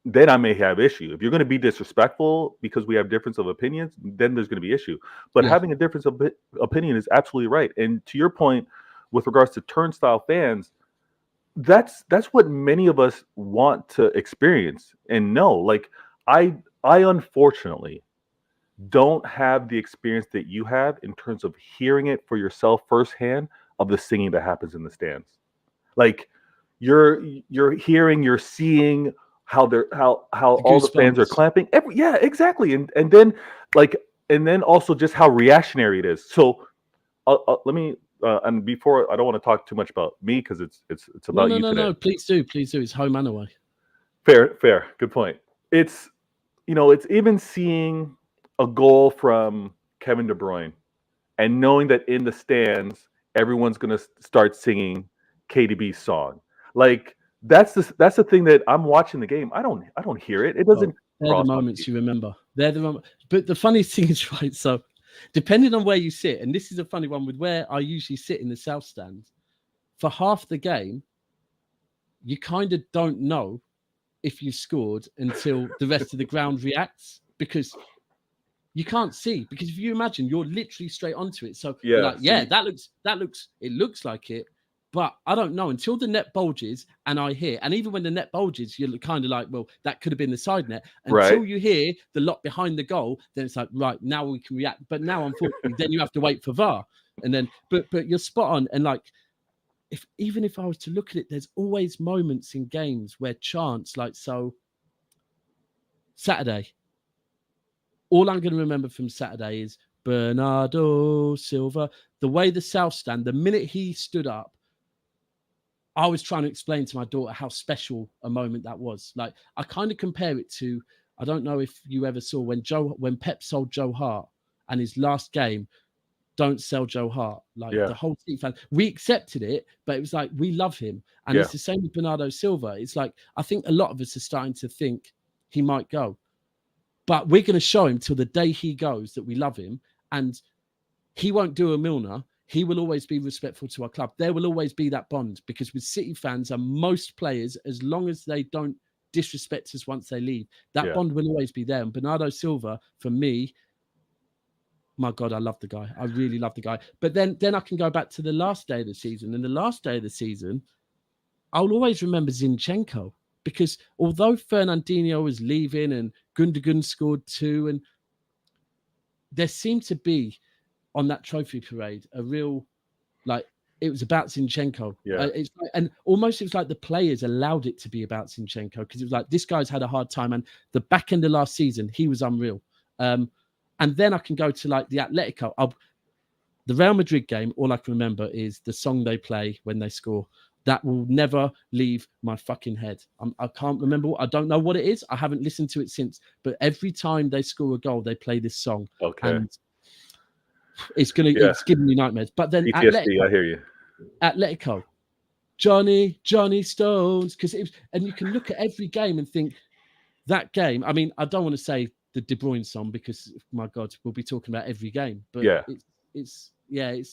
then I may have issue. If you're going to be disrespectful because we have difference of opinions, then there's going to be issue. But having a difference of opinion is absolutely right. And to your point, with regards to turnstile fans, that's what many of us want to experience and know. Like I unfortunately don't have the experience that you have in terms of hearing it for yourself firsthand of the singing that happens in the stands. Like you're hearing, you're seeing how all the fans are clapping. Exactly. And then also just how reactionary it is. So let me and before, I don't want to talk too much about me because it's about you today. No. Please do. It's home and away. Fair. Good point. It's it's even seeing a goal from Kevin De Bruyne and knowing that in the stands everyone's going to start singing KDB's song. Like that's the thing that I'm watching the game. I don't hear it. It doesn't. They're the moments you remember. They're the moments. But the funny thing is, right, so depending on where you sit, and this is a funny one with where I usually sit in the south stand, for half the game, you kind of don't know if you scored until the rest of the ground reacts, because you can't see. Because if you imagine, you're literally straight onto it. So you're like, it looks like it, but I don't know until the net bulges and I hear. And even when the net bulges, you're kind of like, well, that could have been the side net. Until you hear the lot behind the goal, then it's like, right, now we can react. But now, unfortunately, then you have to wait for VAR. And then, but you're spot on. And like, even if I was to look at it, there's always moments in games where chants, like, so Saturday, all I'm going to remember from Saturday is Bernardo Silva. The way the South stand, the minute he stood up, I was trying to explain to my daughter how special a moment that was. Like, I kind of compare it to, I don't know if you ever saw when Pep sold Joe Hart and his last game, don't sell Joe Hart. Like the whole team fan, we accepted it, but it was like, we love him. And it's the same with Bernardo Silva. It's like, I think a lot of us are starting to think he might go. But we're going to show him till the day he goes that we love him. And he won't do a Milner. He will always be respectful to our club. There will always be that bond, because with City fans and most players, as long as they don't disrespect us once they leave, that bond will always be there. And Bernardo Silva, for me, my God, I love the guy. I really love the guy. But then I can go back to the last day of the season. And the last day of the season, I'll always remember Zinchenko. Because although Fernandinho was leaving and Gundogan scored 2, and there seemed to be on that trophy parade a real, like, it was about Zinchenko. It's like, and almost it was like the players allowed it to be about Zinchenko, because it was like, this guy's had a hard time, and the back end of last season he was unreal. And then I can go to like the Atletico, the Real Madrid game. All I can remember is the song they play when they score. That will never leave my fucking head. I can't remember. I don't know what it is. I haven't listened to it since. But every time they score a goal, they play this song. Okay. And It's giving me nightmares. But then PTSD, I hear you. Atletico, Johnny Stones, because it was, and you can look at every game and think that game. I mean, I don't want to say the De Bruyne song because my God, we'll be talking about every game. But it's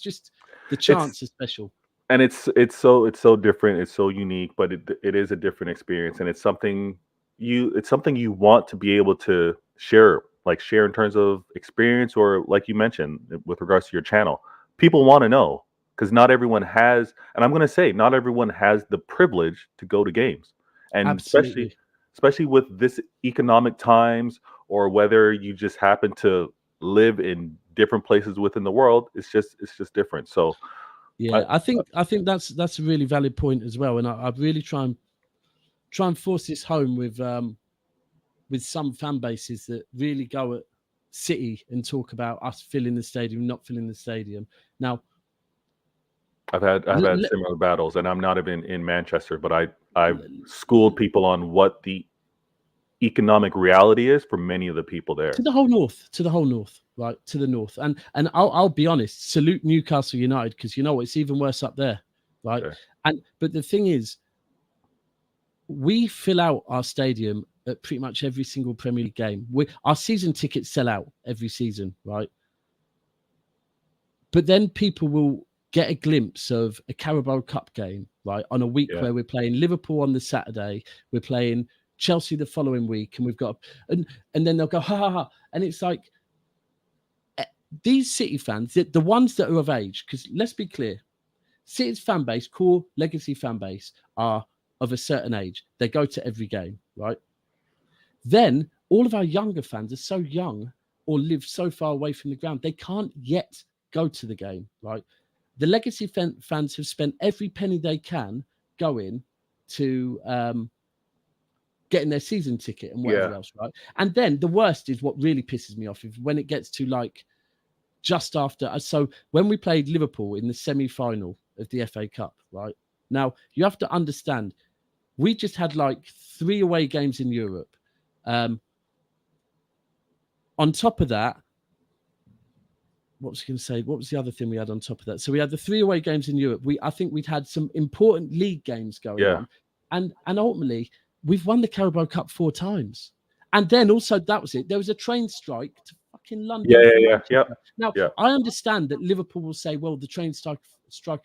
just the chants are special. And it's so different. It's so unique, but it is a different experience, and it's something you want to be able to share in terms of experience, or like you mentioned with regards to your channel. People want to know, because not everyone has, and I'm going to say not everyone has the privilege to go to games, and Absolutely. especially with this economic times, or whether you just happen to live in different places within the world. It's just different. So yeah, I think that's a really valid point as well, and I really try and force this home with some fan bases that really go at City and talk about us filling the stadium, not filling the stadium. Now, I've had similar battles, and I'm not even in Manchester, but I've schooled people on what the economic reality is for many of the people there. To the whole north, right? To the north, and I'll be honest. Salute Newcastle United, because you know what, it's even worse up there, right? Sure. But the thing is, we fill out our stadium at pretty much every single Premier League game. Our season tickets sell out every season, right? But then people will get a glimpse of a Carabao Cup game, right, on a week where we're playing Liverpool on the Saturday, we're playing Chelsea the following week, and we've got and then they'll go ha ha ha, and it's like these City fans, the ones that are of age, because let's be clear, City's fan base, core legacy fan base, are of a certain age. They go to every game, right? Then all of our younger fans are so young or live so far away from the ground, they can't yet go to the game, right? The legacy fans have spent every penny they can going to getting their season ticket and whatever else, right? And then the worst is what really pisses me off is when it gets to like just after. So when we played Liverpool in the semi-final of the FA Cup, right? Now you have to understand, we just had like 3 away games in Europe. On top of that, what was I going to say? What was the other thing we had on top of that? So we had the 3 away games in Europe. I think we'd had some important league games going on, and ultimately we've won the Carabao Cup 4 times. And then also that was it. There was a train strike to fucking London. Now I understand that Liverpool will say, "Well, the train strike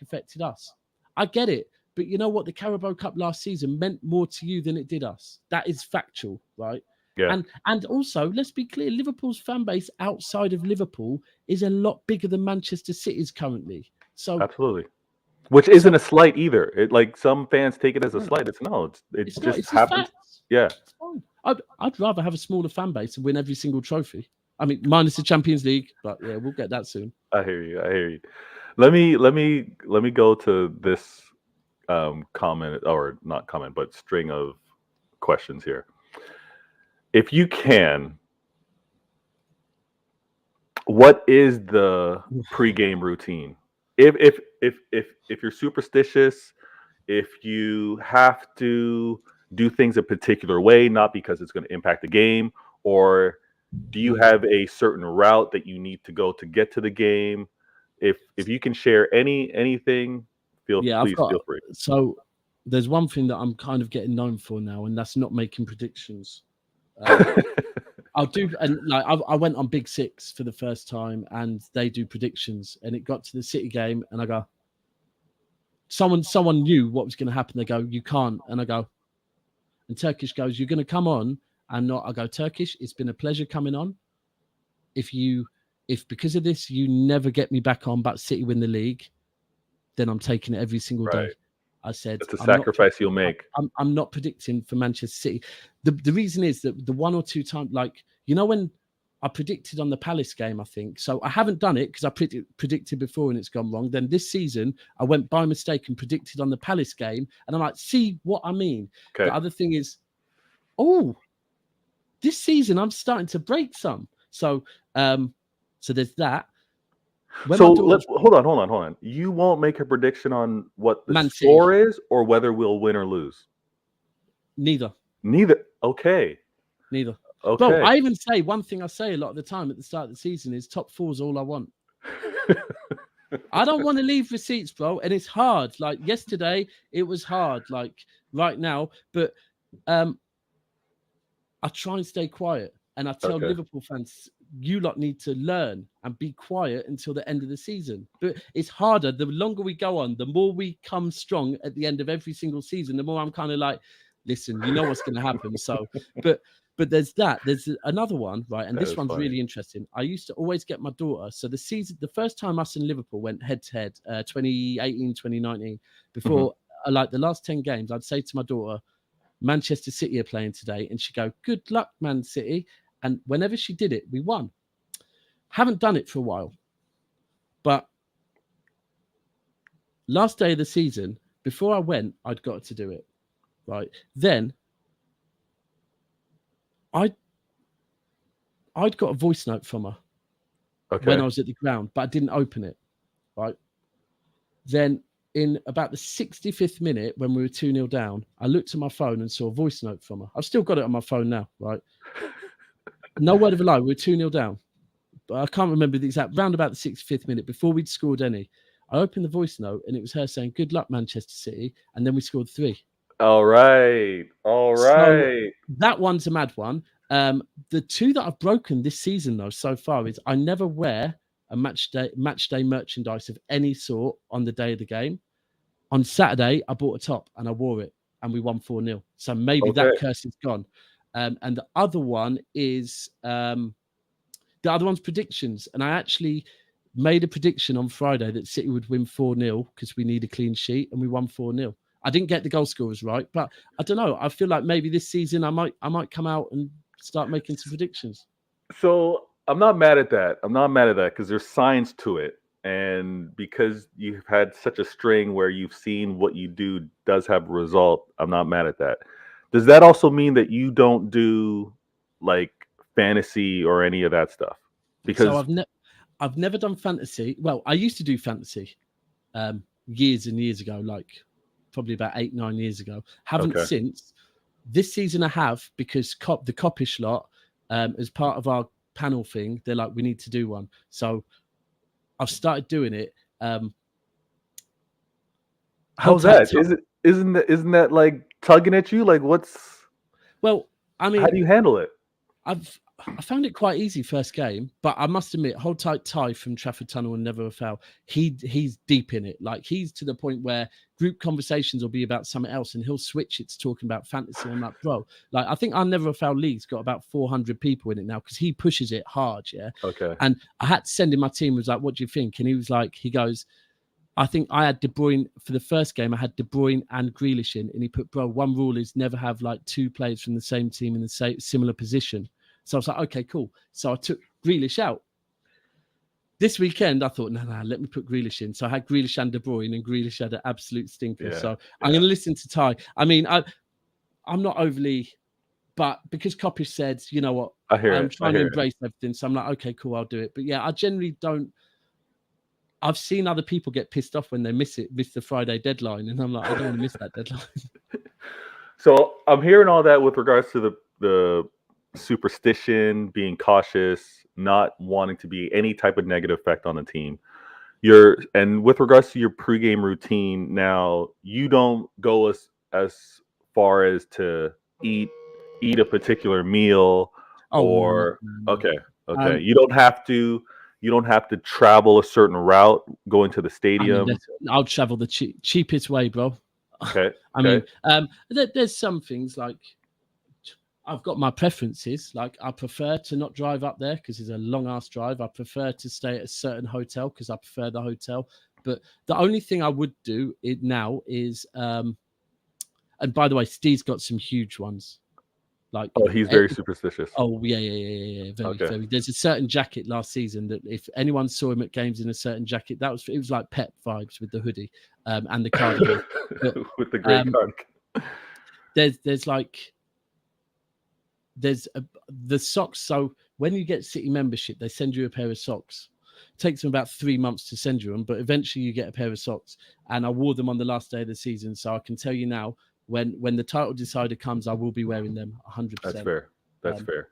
affected us." I get it, but you know what? The Carabao Cup last season meant more to you than it did us. That is factual, right? Yeah. And also, let's be clear, Liverpool's fan base outside of Liverpool is a lot bigger than Manchester City's currently. So absolutely, which isn't a slight either. It, like, some fans take it as a slight. It just happens. Yeah. It's fine. I'd rather have a smaller fan base and win every single trophy. I mean, minus the Champions League, but yeah, we'll get that soon. I hear you. Let me go to this comment, or not comment, but string of questions here. If you can, what is the pregame routine? If you're superstitious, if you have to do things a particular way, not because it's going to impact the game, or do you have a certain route that you need to go to get to the game? If you can share anything, please feel free. So there's one thing that I'm kind of getting known for now, and that's not making predictions. I'll do, and like I went on Big Six for the first time, and they do predictions, and it got to the City game, and I go, someone knew what was going to happen. They go, you can't, and I go, and Turkish goes, you're going to come on, and not. I go, Turkish, it's been a pleasure coming on. If because of this you never get me back on, but City win the league, then I'm taking it every single day. I said, it's a sacrifice you'll make. I'm not predicting for Manchester City. The reason is that the 1 or 2 times, like, you know, when I predicted on the Palace game, I think, so I haven't done it because I predicted before and it's gone wrong. Then this season, I went by mistake and predicted on the Palace game. And I'm like, see what I mean? Okay. The other thing is, this season I'm starting to break some. So there's that. Hold on. You won't make a prediction on what the score is, or whether we'll win or lose? Neither. Okay. Neither. Okay. Well, I even say one thing I say a lot of the time at the start of the season is top 4 is all I want. I don't want to leave receipts, bro. And it's hard. Like yesterday, it was hard. Like right now, but I try and stay quiet. And I tell Okay. Liverpool fans, you lot need to learn and be quiet until the end of the season. But it's harder. The longer we go on, the more we come strong at the end of every single season, the more I'm kind of like, listen, you know what's going to happen. So, but there's that. There's another one, right? And That this is one's funny. really interesting. I used to always get my daughter. So the first time us and Liverpool went head to head, 2018, 2019, before like the last 10 games, I'd say to my daughter, Manchester City are playing today, and she'd go, good luck, Man City. And whenever she did it, we won. Haven't done it for a while. But last day of the season, before I went, I'd got to do it. Right. Then I'd got a voice note from her when I was at the ground, but I didn't open it. Right. Then in about the 65th minute, when we were 2-0 down, I looked at my phone and saw a voice note from her. I've still got it on my phone now, right? No word of a lie, we were 2-0 down. But I can't remember the exact, round about the 65th minute, before we'd scored any. I opened the voice note and it was her saying, good luck, Manchester City. And then we scored 3. All right. So that one's a mad one. The 2 that I've broken this season, though, so far is I never wear a match day merchandise of any sort on the day of the game. On Saturday, I bought a top and I wore it and we won 4-0. So maybe that curse is gone. And the other one is the other one's predictions. And I actually made a prediction on Friday that City would win 4-0 because we need a clean sheet, and we won 4-0. I didn't get the goal scorers right, but I don't know. I feel like maybe this season I might come out and start making some predictions. So I'm not mad at that. I'm not mad at that because there's science to it. And because you've had such a string where you've seen what you do does have a result, I'm not mad at that. Does that also mean that you don't do like fantasy or any of that stuff? Because So I've never done fantasy. Well, I used to do fantasy years and years ago, like probably about 8-9 years ago. Haven't since. This season I have, because the Coppish lot, as part of our panel thing, they're like, we need to do one. So I've started doing it. how's that? Isn't that like tugging at you? Like what's Well, I mean, how do you handle it? I found it quite easy first game, but I must admit, Hold Tight Ty from Trafford Tunnel and Never a Foul, he's deep in it. Like he's to the point where group conversations will be about something else, and he'll switch it to talking about fantasy. I'm like, bro, like I think our Never a Foul league's got about 400 people in it now because he pushes it hard, yeah. Okay. And I had to send him my team. Was like, what do you think? And he goes, I think I had De Bruyne for the first game. I had De Bruyne and Grealish in, and he put, bro, one rule is never have like 2 players from the same team in the same similar position. So I was like, okay, cool. So I took Grealish out. This weekend, I thought, no, let me put Grealish in. So I had Grealish and De Bruyne, and Grealish had an absolute stinker. I'm going to listen to Ty. I mean, I'm not overly, but because Coppish said, you know what, I'm trying to embrace everything. So I'm like, okay, cool, I'll do it. But yeah, I generally don't. I've seen other people get pissed off when they miss the Friday deadline. And I'm like, I don't want to miss that deadline. So I'm hearing all that with regards to the superstition, being cautious, not wanting to be any type of negative effect on the team. And with regards to your pregame routine, now you don't go as far as to eat a particular meal no. Okay. You don't have to travel a certain route going to the stadium. I'll travel the cheapest way, bro. Okay. I mean, there's some things like I've got my preferences. Like I prefer to not drive up there because it's a long ass drive. I prefer to stay at a certain hotel because I prefer the hotel. But the only thing I would do now is, and by the way, Steve's got some huge ones. Like, he's very superstitious. Oh yeah. Very. There's a certain jacket last season that if anyone saw him at games in a certain jacket, it was like Pep vibes with the hoodie and the cardigan. But, with the great cardigan. There's the socks. So when you get City membership, they send you a pair of socks. It takes them about 3 months to send you them, but eventually you get a pair of socks. And I wore them on the last day of the season, so I can tell you now, when the title decider comes, I will be wearing them 100%. That's fair. That's fair.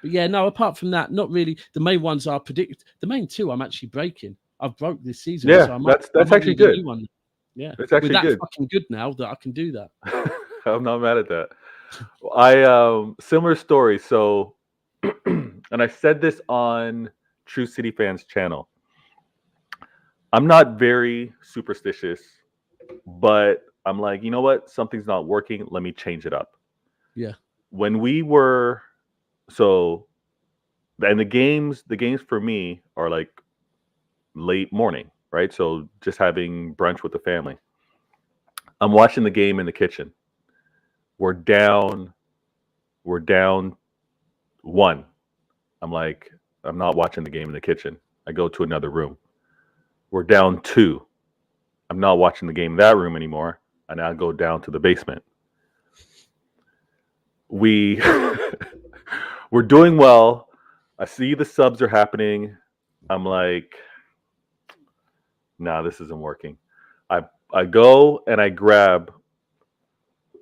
But yeah, no. Apart from that, not really. The main ones are The main two I'm actually breaking. I've broke this season, Yeah, so I that's might actually need a good. new one. Yeah, It's we're actually that good. fucking good now that I can do that. I'm not mad at that. I similar story. So, and I said this on True City Fans channel. I'm not very superstitious, but I'm like, you know what? Something's not working. Let me change it up. Yeah, When we were so, and the games for me are like late morning, right? So just having brunch with the family. I'm watching the game in the kitchen. We're down. We're down one. I'm like, I'm not watching the game in the kitchen. I go to another room. We're down two. I'm not watching the game in that room anymore. I now go down to the basement. We we're doing well. I see the subs are happening. I'm like, nah, this isn't working. I go and I grab.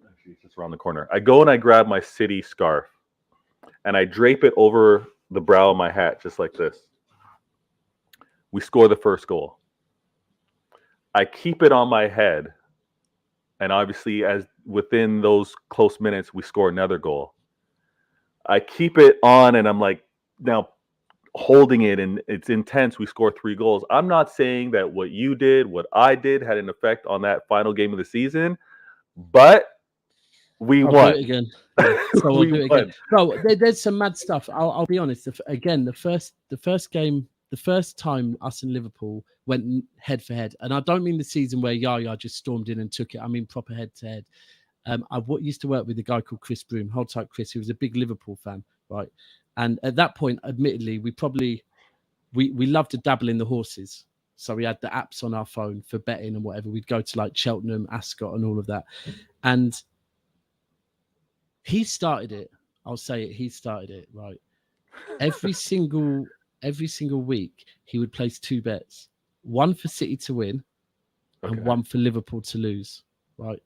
Actually, it's just around the corner. I go and I grab my city scarf and I drape it over the brow of my hat, just like this. We score the first goal. I keep it on my head, and obviously, as within those close minutes, we score another goal. I keep it on, and I'm like now holding it, and it's intense. We score 3 goals. I'm not saying that what you did, what I did, had an effect on that final game of the season, but we I'll do won. it again. Yeah, so I'll We do it again. won. No, there's some mad stuff. I'll be honest. Again, the first game, the first time us and Liverpool went head for head, and I don't mean the season where Yaya just stormed in and took it. I mean proper head to head. I used to work with a guy called Chris Broom, hold tight Chris, who was a big Liverpool fan, right? And at that point, admittedly, we loved to dabble in the horses. So we had the apps on our phone for betting and whatever. We'd go to like Cheltenham, Ascot, and all of that. And he started it. I'll say it. He started it, right? Every single week, he would place 2 bets: one for City to win, and Okay. one for Liverpool to lose, right?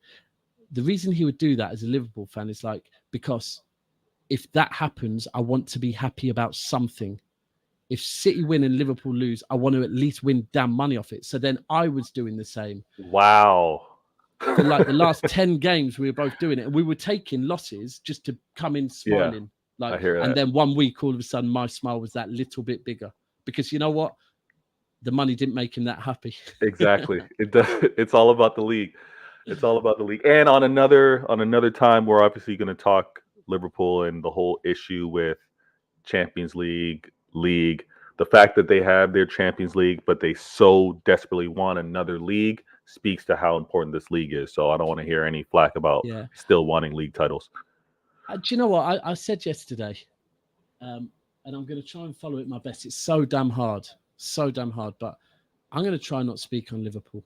The reason he would do that as a Liverpool fan is like, because if that happens, I want to be happy about something. If City win and Liverpool lose, I want to at least win damn money off it. So then I was doing the same. Wow. For like the last 10 games, we were both doing it, and we were taking losses just to come in smiling. I Like, hear and that. then one week, all of a sudden, my smile was that little bit bigger, because you know what? The money didn't make him that happy. Exactly. It does. It's all about the league. It's all about the league. And on another time, we're obviously going to talk Liverpool and the whole issue with Champions League. The fact that they have their Champions League, but they so desperately want another league, speaks to how important this league is. So I don't want to hear any flack about Yeah. still wanting league titles. Do you know what I said yesterday? And I'm going to try and follow it my best. It's so damn hard, but I'm going to try not speak on Liverpool.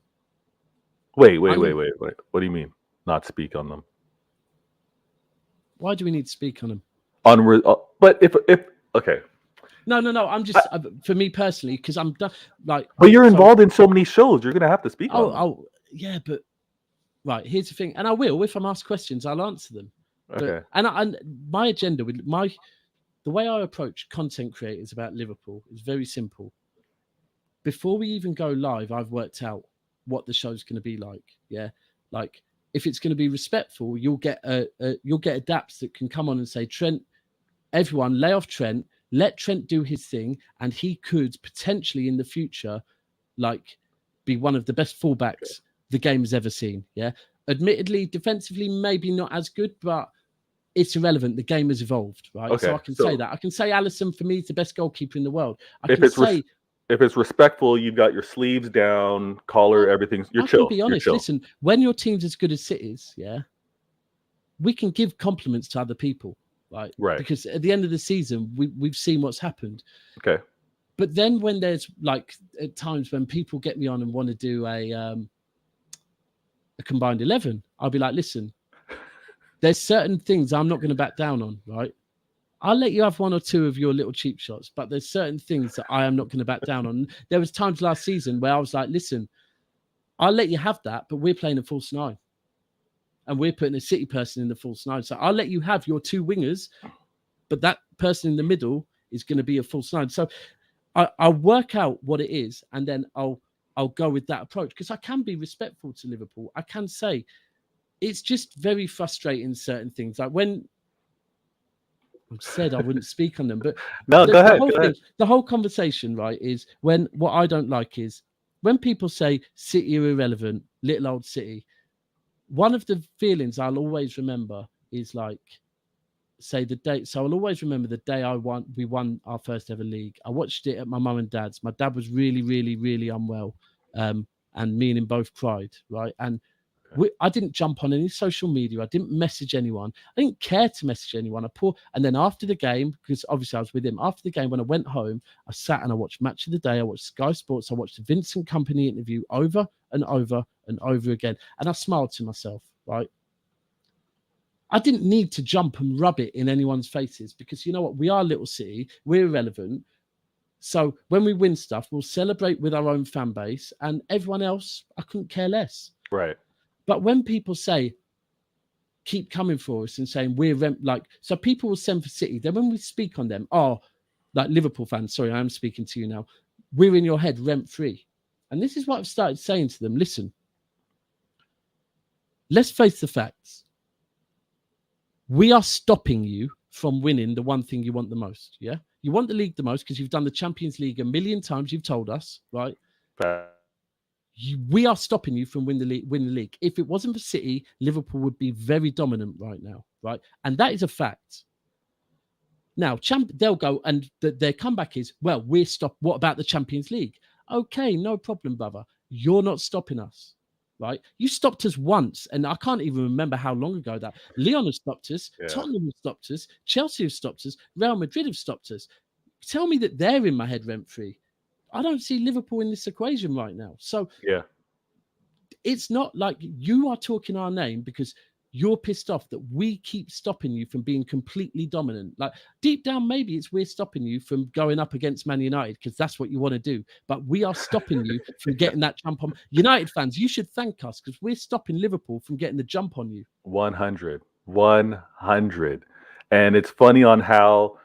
Wait. What do you mean? Not speak on them? Why do we need to speak on them? But if okay. No. I'm just for me personally, because I'm like. But you're involved in so many shows. You're going to have to speak on them. Oh, yeah, but right. Here's the thing, and I will. If I'm asked questions, I'll answer them. Okay. But, and my agenda with the way I approach content creators about Liverpool is very simple. Before we even go live, I've worked out what the show's going to be like. Yeah, like if it's going to be respectful, you'll get a Daps that can come on and say, Trent, everyone lay off Trent, let Trent do his thing, and he could potentially in the future, like, be one of the best fullbacks the game has ever seen. Yeah, admittedly, defensively, maybe not as good, but it's irrelevant. The game has evolved, right? Okay, So I can say that. I can say Alisson for me is the best goalkeeper in the world. If it's respectful, you've got your sleeves down, collar, everything's. You're chill. I can be honest. Listen, when your team's as good as City's, yeah, we can give compliments to other people, right? Right. Because at the end of the season, we've seen what's happened. Okay. But then when there's like at times when people get me on and want to do a combined 11, I'll be like, listen, there's certain things I'm not going to back down on, right? I'll let you have one or two of your little cheap shots, but there's certain things that I am not going to back down on. There was times last season where I was like, listen, I'll let you have that, but we're playing a false 9. And we're putting a City person in the false 9. So I'll let you have your 2 wingers, but that person in the middle is going to be a false nine. So I'll work out what it is, and then I'll go with that approach, because I can be respectful to Liverpool. I can say it's just very frustrating, certain things. Like when I said I wouldn't speak on them, but No, go ahead. The whole conversation, right, is when what I don't like is when people say City are irrelevant, little old City. One of the feelings I'll always remember is like, say the day. So I'll always remember the day we won our first ever league. I watched it at my mum and dad's. My dad was really, really, really unwell, and me and him both cried, right? And I didn't jump on any social media. I didn't message anyone. I didn't care to message anyone. And then after the game, because obviously I was with him, after the game, when I went home, I sat and I watched Match of the Day. I watched Sky Sports. I watched the Vincent Kompany interview over and over and over again. And I smiled to myself, right? I didn't need to jump and rub it in anyone's faces, because you know what? We are Little City. We're irrelevant. So when we win stuff, we'll celebrate with our own fan base, and everyone else, I couldn't care less. Right. But when people say, keep coming for us and saying we're like, so people will send for City. Then when we speak on them, like Liverpool fans, sorry, I am speaking to you now. We're in your head rent free. And this is what I've started saying to them. Listen, let's face the facts. We are stopping you from winning the one thing you want the most. Yeah. You want the league the most because you've done the Champions League a million times. You've told us, right? We are stopping you from winning the league. If it wasn't for City, Liverpool would be very dominant right now, right? And that is a fact. Now, they'll go, and their comeback is, well, we're stopped. What about the Champions League? Okay, no problem, brother. You're not stopping us, right? You stopped us once, and I can't even remember how long ago that. Lyon has stopped us. Yeah. Tottenham has stopped us. Chelsea has stopped us. Real Madrid have stopped us. Tell me that they're in my head rent-free. I don't see Liverpool in this equation right now. So yeah, it's not like you are talking our name because you're pissed off that we keep stopping you from being completely dominant. Like deep down, maybe it's we're stopping you from going up against Man United because that's what you want to do. But we are stopping you from getting that jump on. United fans, you should thank us because we're stopping Liverpool from getting the jump on you. 100. And it's funny on how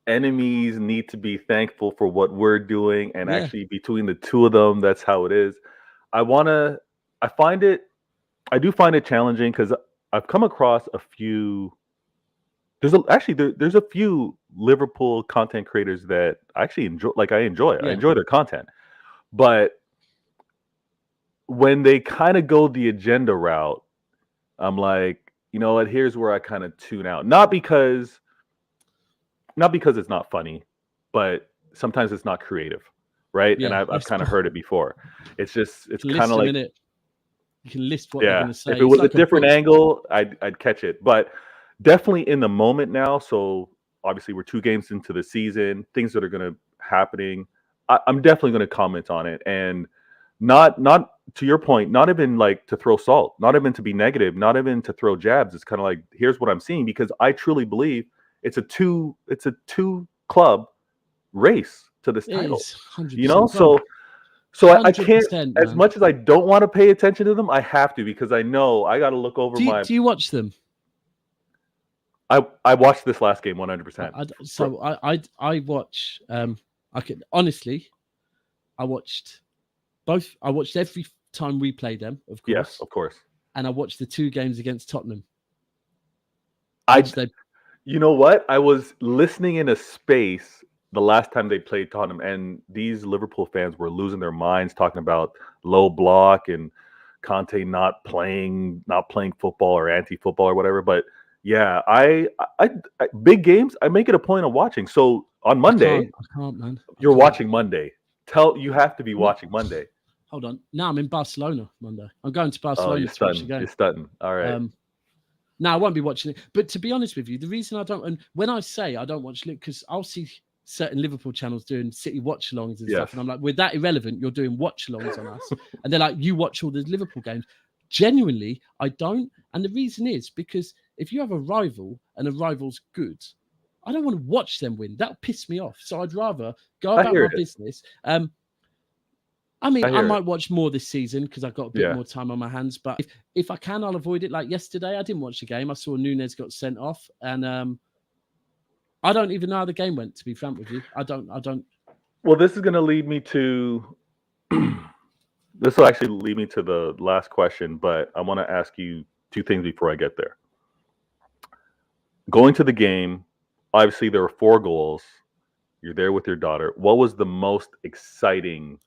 enemies need to be thankful for what we're doing, and actually between the two of them, that's how it is. I do find it challenging because I've come across a few. There's a few Liverpool content creators that I actually enjoy. Like I enjoy their content, but when they kind of go the agenda route, I'm like, you know what? Here's where I kind of tune out. Not because it's not funny, but sometimes it's not creative, right? Yeah, and I've kind of heard it before. It's kind of like you can list what they're going to say. If it was like a different angle, I'd catch it. But definitely in the moment now. So obviously we're 2 games into the season, things that are going to happening. I'm definitely going to comment on it, and not to your point, not even like to throw salt, not even to be negative, not even to throw jabs. It's kind of like, here's what I'm seeing, because I truly believe it's a two club race to this title. You know, so I can't, as much as I don't want to pay attention to them, I have to, because I know I got to look over do you watch them? I watched this last game 100%. I watch. I could honestly, I watched both. I watched every time we played them, of course. Yes, of course. And I watched the 2 games against Tottenham. You know what? I was listening in a space the last time they played Tottenham, and these Liverpool fans were losing their minds talking about low block and Conte not playing football or anti-football or whatever. But yeah, I big games, I make it a point of watching. So on Monday, I can't, man. You're watching Monday. You have to be watching Monday. Hold on. Now I'm in Barcelona Monday. I'm going to Barcelona to watch the game. You're stunting. All right. No, I won't be watching it. But to be honest with you, the reason I don't, and when I say I don't watch it, because I'll see certain Liverpool channels doing City watch-alongs and stuff, and I'm like, we're that irrelevant, you're doing watch-alongs on us. And they're like, you watch all the Liverpool games. Genuinely, I don't. And the reason is because if you have a rival and a rival's good, I don't want to watch them win. That'll piss me off. So I'd rather go about my business. I mean, I might watch more this season because I've got a bit more time on my hands. But if I can, I'll avoid it. Like yesterday, I didn't watch the game. I saw Nunes got sent off, and I don't even know how the game went, to be frank with you. I don't. Well, this is going to lead me to. This will actually lead me to the last question, but I want to ask you two things before I get there. Going to the game, obviously there were 4 goals. You're there with your daughter. What was the most exciting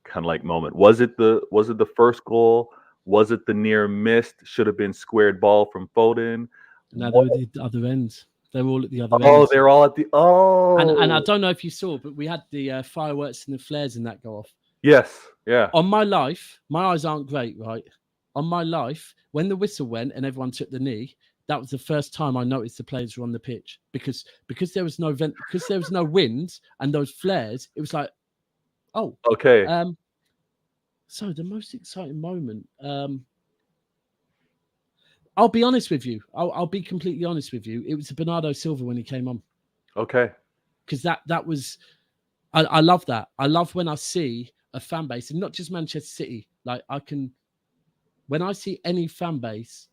kind of like moment? Was it the first goal? Was it the near missed, should have been squared ball from Foden? No, they were the other end. They were all at the other Oh, end. they're all at the And I don't know if you saw, but we had the fireworks and the flares and that go off. Yes, yeah. On my life, my eyes aren't great, right? On my life, when the whistle went and everyone took the knee, that was the first time I noticed the players were on the pitch because there was no because there was no wind and those flares. It was like, oh, Okay. So the most exciting moment. I'll be honest with you. I'll be completely honest with you. It was Bernardo Silva when he came on. Okay. Because that was, I love that. I love when I see a fan base, and not just Manchester City. Like when I see any fan base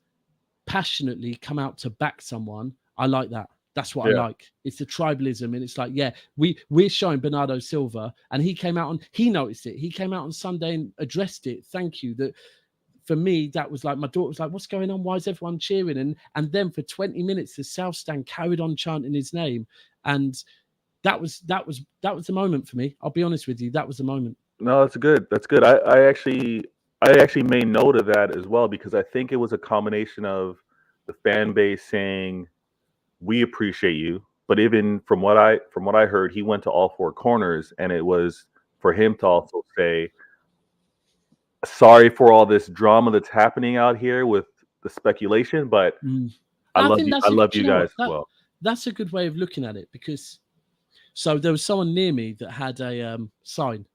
passionately come out to back someone, I like that. That's what I like. It's the tribalism, and it's like, yeah, we're showing Bernardo Silva, and he came out he noticed it. He came out on Sunday and addressed it. Thank you. That for me, that was like, my daughter was like, "What's going on? Why is everyone cheering?" And then for 20 minutes, the South Stand carried on chanting his name, and that was the moment for me. I'll be honest with you, that was the moment. No, that's good. That's good. I actually made note of that as well because I think it was a combination of the fan base saying, "We appreciate you," but even from what I heard, he went to all 4 corners, and it was for him to also say, "Sorry for all this drama that's happening out here with the speculation, but I love you. I love you guys as well." That's a good way of looking at it because so there was someone near me that had a sign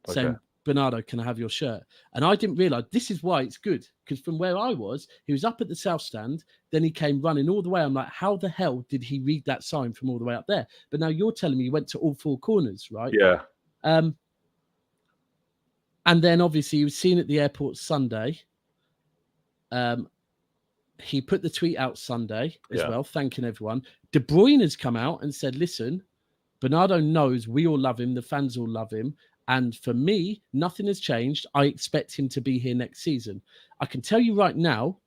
saying, "Bernardo, can I have your shirt?" And I didn't realize this is why it's good because from where I was, he was up at the South Stand. Then he came running all the way. I'm like, how the hell did he read that sign from all the way up there? But now you're telling me he went to all 4 corners, right? Yeah. And then obviously he was seen at the airport Sunday. He put the tweet out Sunday as well, thanking everyone. De Bruyne has come out and said, "Listen, Bernardo knows we all love him. The fans all love him. And for me, nothing has changed. I expect him to be here next season." I can tell you right now,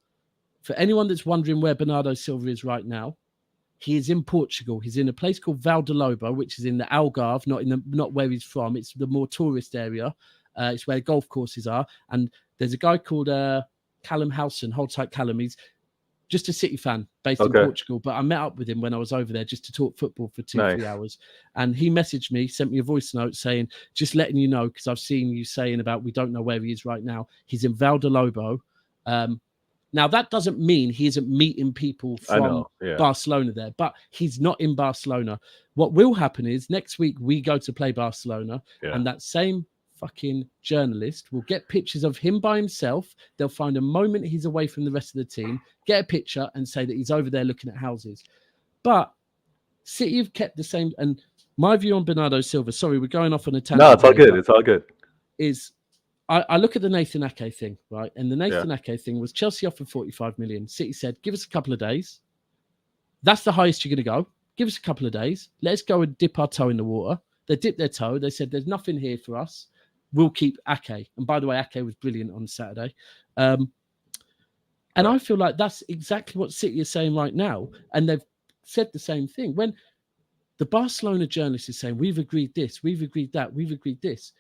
for anyone that's wondering where Bernardo Silva is right now, he is in Portugal. He's in a place called Valdelobo, which is in the Algarve, not where he's from. It's the more tourist area. It's where golf courses are. And there's a guy called Callum Howson. Hold tight, Callum. He's just a City fan based in Portugal. But I met up with him when I was over there just to talk football for 2-3 hours. And he messaged me, sent me a voice note saying, "Just letting you know, because I've seen you saying about we don't know where he is right now. He's in Valdelobo." Now, that doesn't mean he isn't meeting people from Barcelona there, but he's not in Barcelona. What will happen is next week we go to play Barcelona, and that same fucking journalist will get pictures of him by himself. They'll find a moment he's away from the rest of the team, get a picture and say that he's over there looking at houses. But City have kept the same. And my view on Bernardo Silva, sorry, we're going off on a tangent. No, it's all good. It's all good. Is I look at the Nathan Ake thing, right? And the Nathan Ake thing was Chelsea offered 45 million. City said, "Give us a couple of days. That's the highest you're going to go. Give us a couple of days. Let's go and dip our toe in the water." They dipped their toe. They said, "There's nothing here for us. We'll keep Ake." And by the way, Ake was brilliant on Saturday. And I feel like that's exactly what City is saying right now. And they've said the same thing. When the Barcelona journalist is saying, "We've agreed this, we've agreed that, we've agreed this,"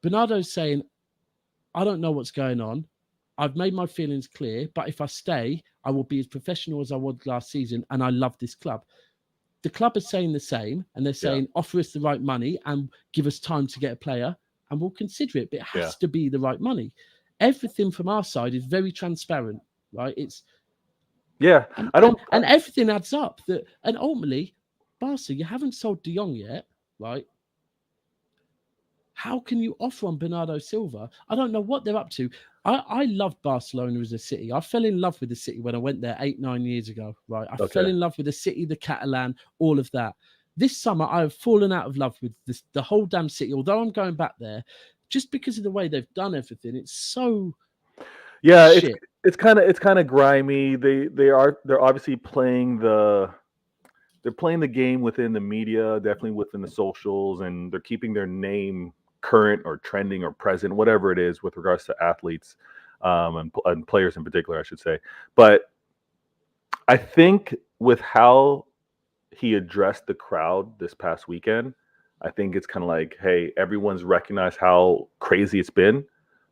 Bernardo's saying, "I don't know what's going on. I've made my feelings clear, but if I stay, I will be as professional as I was last season, and I love this club." The club is saying the same, and they're saying, "Offer us the right money and give us time to get a player, and we'll consider it, but it has to be the right money." Everything from our side is very transparent, right? It's and everything adds up. And ultimately, Barca, you haven't sold De Jong yet, right? How can you offer on Bernardo Silva? I don't know what they're up to. I loved Barcelona as a city. I fell in love with the city when I went there 8-9 years ago, right? I fell in love with the city, the Catalan, all of that. This summer, I have fallen out of love with the whole damn city. Although I'm going back there, just because of the way they've done everything, it's so shit. It's kind of grimy. They're obviously playing the they're playing the game within the media, definitely within the socials, and they're keeping their name current or trending or present, whatever it is, with regards to athletes and players in particular, I should say. But I think with how he addressed the crowd this past weekend, I think it's kind of like, hey, everyone's recognized how crazy it's been.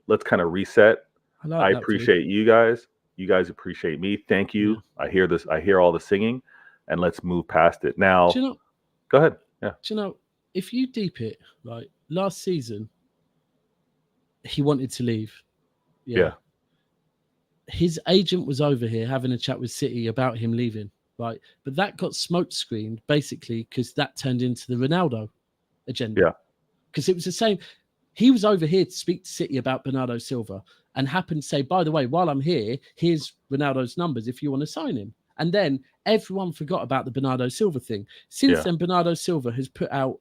Let's kind of reset. I like I that view. appreciate you guys. You guys appreciate me. Thank you. Yeah. I hear this. I hear all the singing, and let's move past it. Do Now, you know? go ahead. Yeah. Do you know? If you deep it, right, last season he wanted to leave. Yeah. His agent was over here having a chat with City about him leaving, right? But that got smoke screened basically because that turned into the Ronaldo agenda. Yeah. Because it was the same. He was over here to speak to City about Bernardo Silva and happened to say, by the way, while I'm here, here's Ronaldo's numbers if you want to sign him. And then everyone forgot about the Bernardo Silva thing. Since then, Bernardo Silva has put out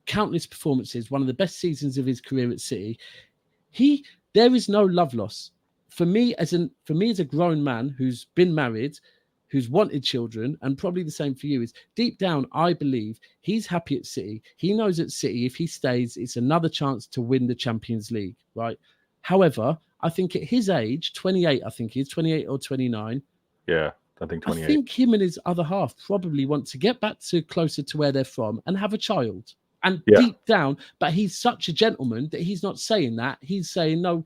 countless performances, one of the best seasons of his career at City. There is no love loss. For me as a grown man who's been married, who's wanted children, and probably the same for you, is deep down, I believe he's happy at City. He knows at City, if he stays, it's another chance to win the Champions League, right? However, I think at his age, 28, I think he's 28 or 29. Yeah, I think 28. I think him and his other half probably want to get back to closer to where they're from and have a child. And deep down, but he's such a gentleman that he's not saying that. He's saying, no,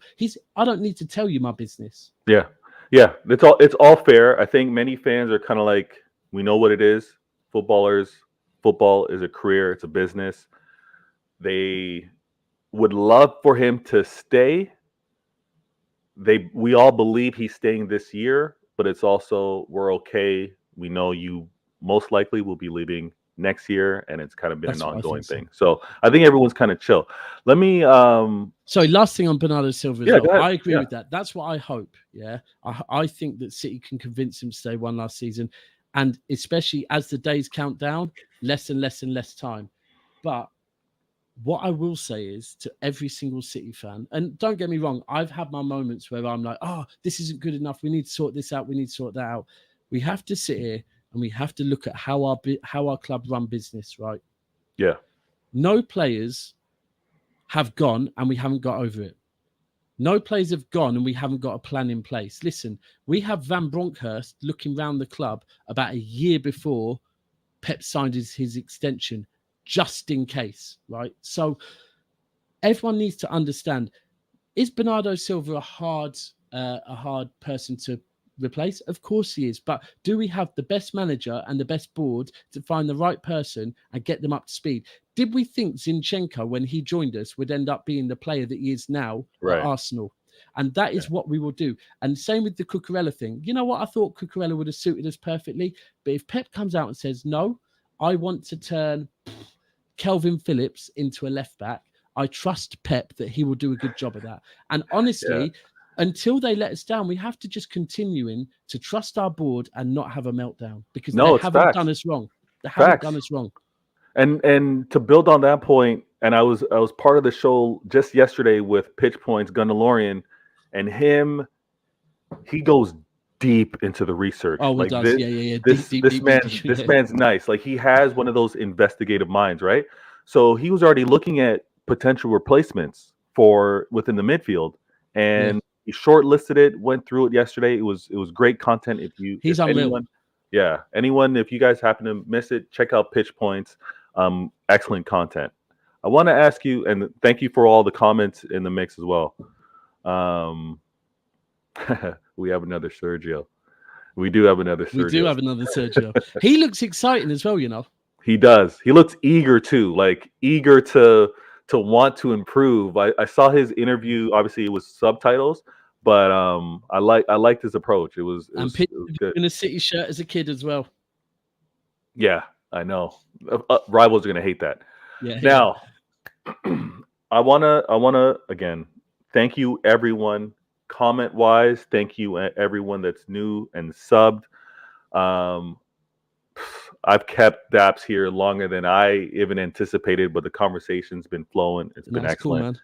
I don't need to tell you my business. Yeah. Yeah. It's all fair. I think many fans are kind of like, we know what it is. Football is a career, it's a business. They would love for him to stay. We all believe he's staying this year, but it's also, we're okay. We know you most likely will be leaving next year, and it's kind of been an ongoing thing. So I think everyone's kind of chill. Let me sorry, last thing on Bernardo Silva as well. I agree with that. That's what I hope. Yeah. I think that City can convince him to stay one last season. And especially as the days count down, less and less and less time. But what I will say is to every single City fan, and don't get me wrong, I've had my moments where I'm like, oh, this isn't good enough. We need to sort this out. We need to sort that out. We have to sit here and we have to look at how our club run business, right? Yeah. No players have gone and we haven't got over it. No players have gone and we haven't got a plan in place. Listen, we have Van Bronckhorst looking around the club about a year before Pep signed his extension, just in case, right? So everyone needs to understand, is Bernardo Silva a hard person to replace? Of course he is, but do we have the best manager and the best board to find the right person and get them up to speed? Did we think Zinchenko, when he joined us, would end up being the player that he is now at Arsenal? And that is what we will do. And same with the Cucurella thing. You know what? I thought Cucurella would have suited us perfectly, but if Pep comes out and says, no, I want to turn Kelvin Phillips into a left back, I trust Pep that he will do a good job of that. And honestly, until they let us down, we have to just continue to trust our board and not have a meltdown, because they haven't done us wrong. They haven't done us wrong. And to build on that point, and I was part of the show just yesterday with Pitch Points, Gundelorian, and he goes deep into the research. Oh, like he does. This man's nice. Like, he has one of those investigative minds, right? So he was already looking at potential replacements within the midfield, and he shortlisted it, went through it yesterday. It was great content. He's unreal. Anyone, if you guys happen to miss it, check out Pitch Points. Excellent content. I want to ask you, and thank you for all the comments in the mix as well. We have another Sergio. We do have another Sergio. He looks exciting as well, you know. He does. He looks eager too, like eager to want to improve. I saw his interview. Obviously, it was subtitles, but I liked his approach. It was good. In a City shirt as a kid as well. Yeah, I know. Rivals are gonna hate that. Yeah. Now, I wanna again thank you everyone. Comment wise, thank you everyone that's new and subbed. I've kept Daps here longer than I even anticipated, but the conversation's been flowing. It's been excellent. Cool, man.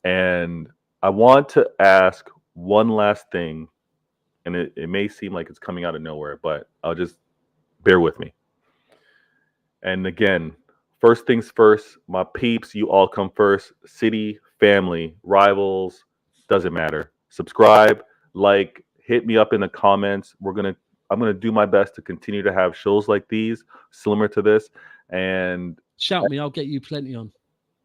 And I want to ask one last thing, and it may seem like it's coming out of nowhere, but I'll just bear with me. And again, first things first, my peeps, you all come first. City, family, rivals, doesn't matter. Subscribe, like, hit me up in the comments. I'm gonna do my best to continue to have shows like these, similar to this, and shout me. I'll get you plenty on.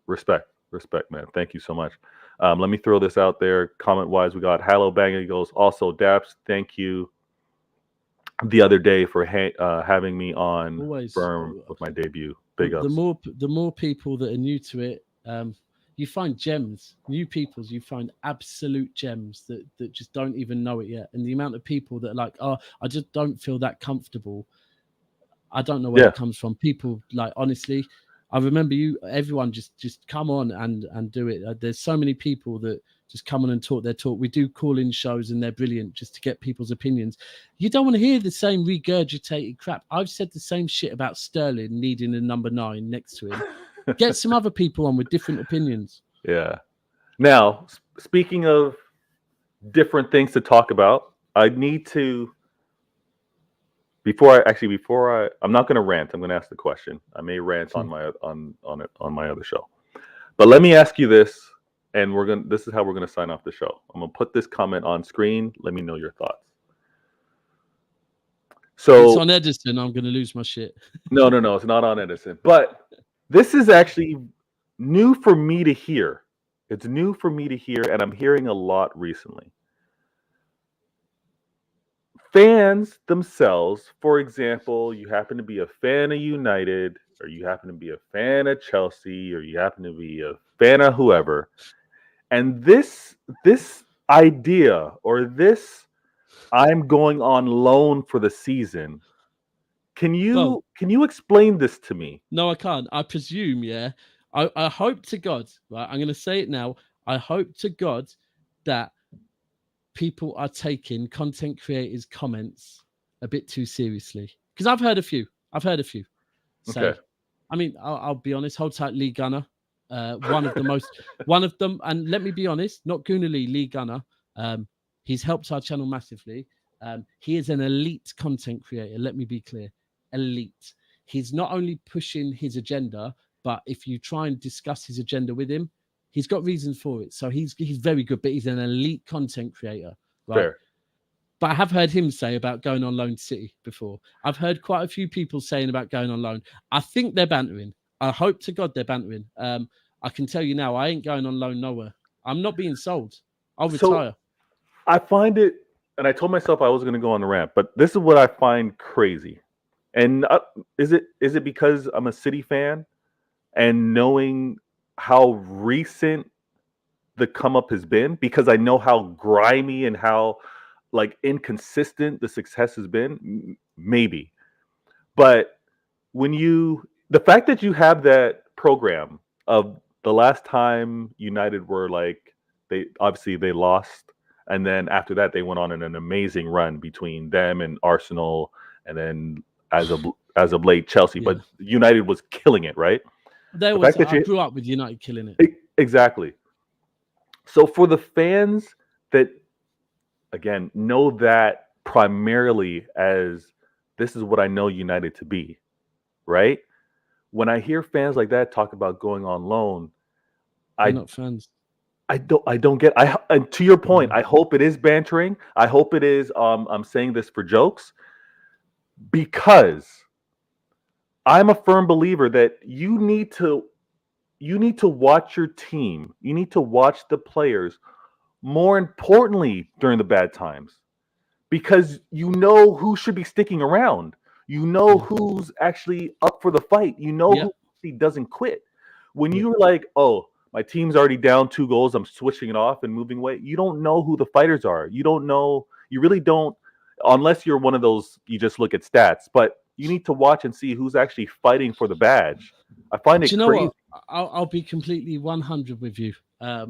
respect, man. Thank you so much. Let me throw this out there. Comment wise, we got Hello Bang Eagles. Also, Daps, thank you the other day for having me on Always. Firm with my debut. Big ups. The more people that are new to it, you find gems, new peoples. You find absolute gems that just don't even know it yet. And the amount of people that are like, oh, I just don't feel that comfortable. I don't know where it comes from. People, like, honestly, I remember everyone just come on and do it. There's so many people that just come on and talk their talk. We do call-in shows and they're brilliant just to get people's opinions. You don't want to hear the same regurgitated crap. I've said the same shit about Sterling needing a number 9 next to him. Get some other people on with different opinions. Yeah. Now, speaking of different things to talk about, I need to I'm not going to rant. I'm going to ask the question. I may rant on my other show, but let me ask you this, and this is how we're gonna sign off the show. I'm gonna put this comment on screen. Let me know your thoughts. So it's on Edison. I'm gonna lose my shit. No, it's not on Edison. But this is actually new for me to hear. It's new for me to hear, and I'm hearing a lot recently. Fans themselves, for example, you happen to be a fan of United, or you happen to be a fan of Chelsea, or you happen to be a fan of whoever, and this idea, or this I'm going on loan for the season, can you explain this to me? No, I can't. I presume, yeah. I hope to God, right? I'm going to say it now. I hope to God that people are taking content creators' comments a bit too seriously, because I've heard a few. Say, Okay. I mean, I'll be honest. Hold tight, Lee Gunner, one of them. And let me be honest, not Gooner Lee Gunner. He's helped our channel massively. He is an elite content creator. Let me be clear, elite. He's not only pushing his agenda, but if you try and discuss his agenda with him, he's got reasons for it. So he's very good, but he's an elite content creator, right? Fair. But I have heard him say about going on loan to City before. I've heard quite a few people saying about going on loan. I think they're bantering. I hope to God they're bantering. I can tell you now, I ain't going on loan nowhere. I'm not being sold. I'll retire. I find it, and I told myself I was going to go on the rant, but this is what I find crazy. And is it because I'm a City fan and knowing how recent the come up has been, because I know how grimy and how like inconsistent the success has been? Maybe. But the fact that you have that program of the last time United were like, they lost, and then after that they went on an amazing run between them and Arsenal, and then as of late Chelsea. Yeah. But United was killing it, right? I grew up with United killing it. Exactly. So for the fans that, again, know that primarily as this is what I know United to be, right? When I hear fans like that talk about going on loan, They're not fans. I don't get. And to your point, I hope it is bantering. I hope it is. I'm saying this for jokes, because I'm a firm believer that you need to watch your team. You need to watch the players. More importantly, during the bad times, because you know who should be sticking around. You know who's actually up for the fight. You know who actually doesn't quit. When you're like, oh, my team's already down 2 goals, I'm switching it off and moving away. You don't know who the fighters are. You don't know. You really don't, unless you're one of those, you just look at stats. But you need to watch and see who's actually fighting for the badge. I find it crazy. You know what? I'll be completely 100 with you. I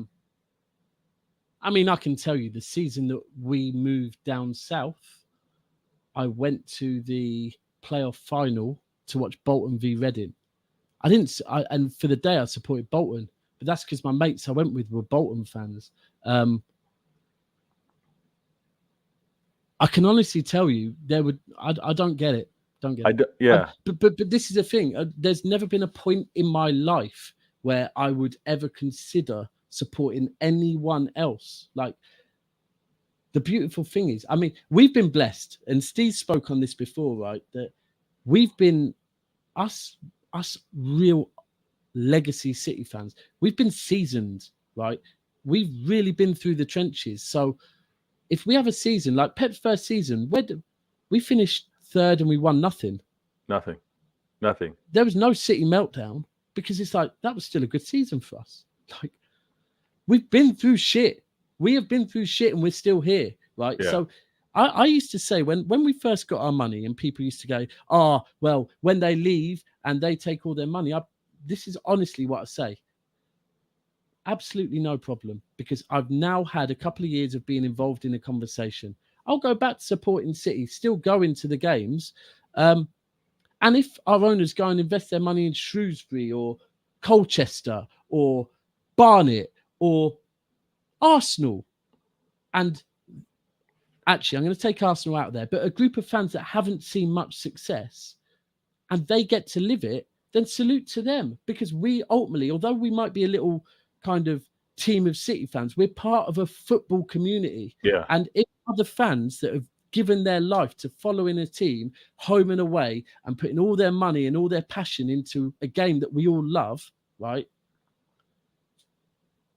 mean, I can tell you the season that we moved down south, I went to the playoff final to watch Bolton v Reading. And for the day I supported Bolton, but that's because my mates I went with were Bolton fans. I can honestly tell you I don't get it. Don't get it. Yeah. But this is the thing. There's never been a point in my life where I would ever consider supporting anyone else. Like, the beautiful thing is, I mean, we've been blessed, and Steve spoke on this before, right? That we've been us real legacy City fans. We've been seasoned, right? We've really been through the trenches. So if we have a season like Pep's first season, we finished third and we won nothing. Nothing. There was no City meltdown because it's like that was still a good season for us. Like, we've been through shit. We have been through shit and we're still here, right? Yeah. So I used to say when we first got our money and people used to go, oh, well, when they leave and they take all their money, this is honestly what I say. Absolutely no problem, because I've now had a couple of years of being involved in a conversation. I'll go back to supporting City, still go into the games. And if our owners go and invest their money in Shrewsbury or Colchester or Barnet or Arsenal, and actually I'm going to take Arsenal out of there, but a group of fans that haven't seen much success and they get to live it, then salute to them, because we ultimately, although we might be a little kind of team of City fans, we're part of a football community. Yeah. And if other fans that have given their life to following a team home and away and putting all their money and all their passion into a game that we all love, right?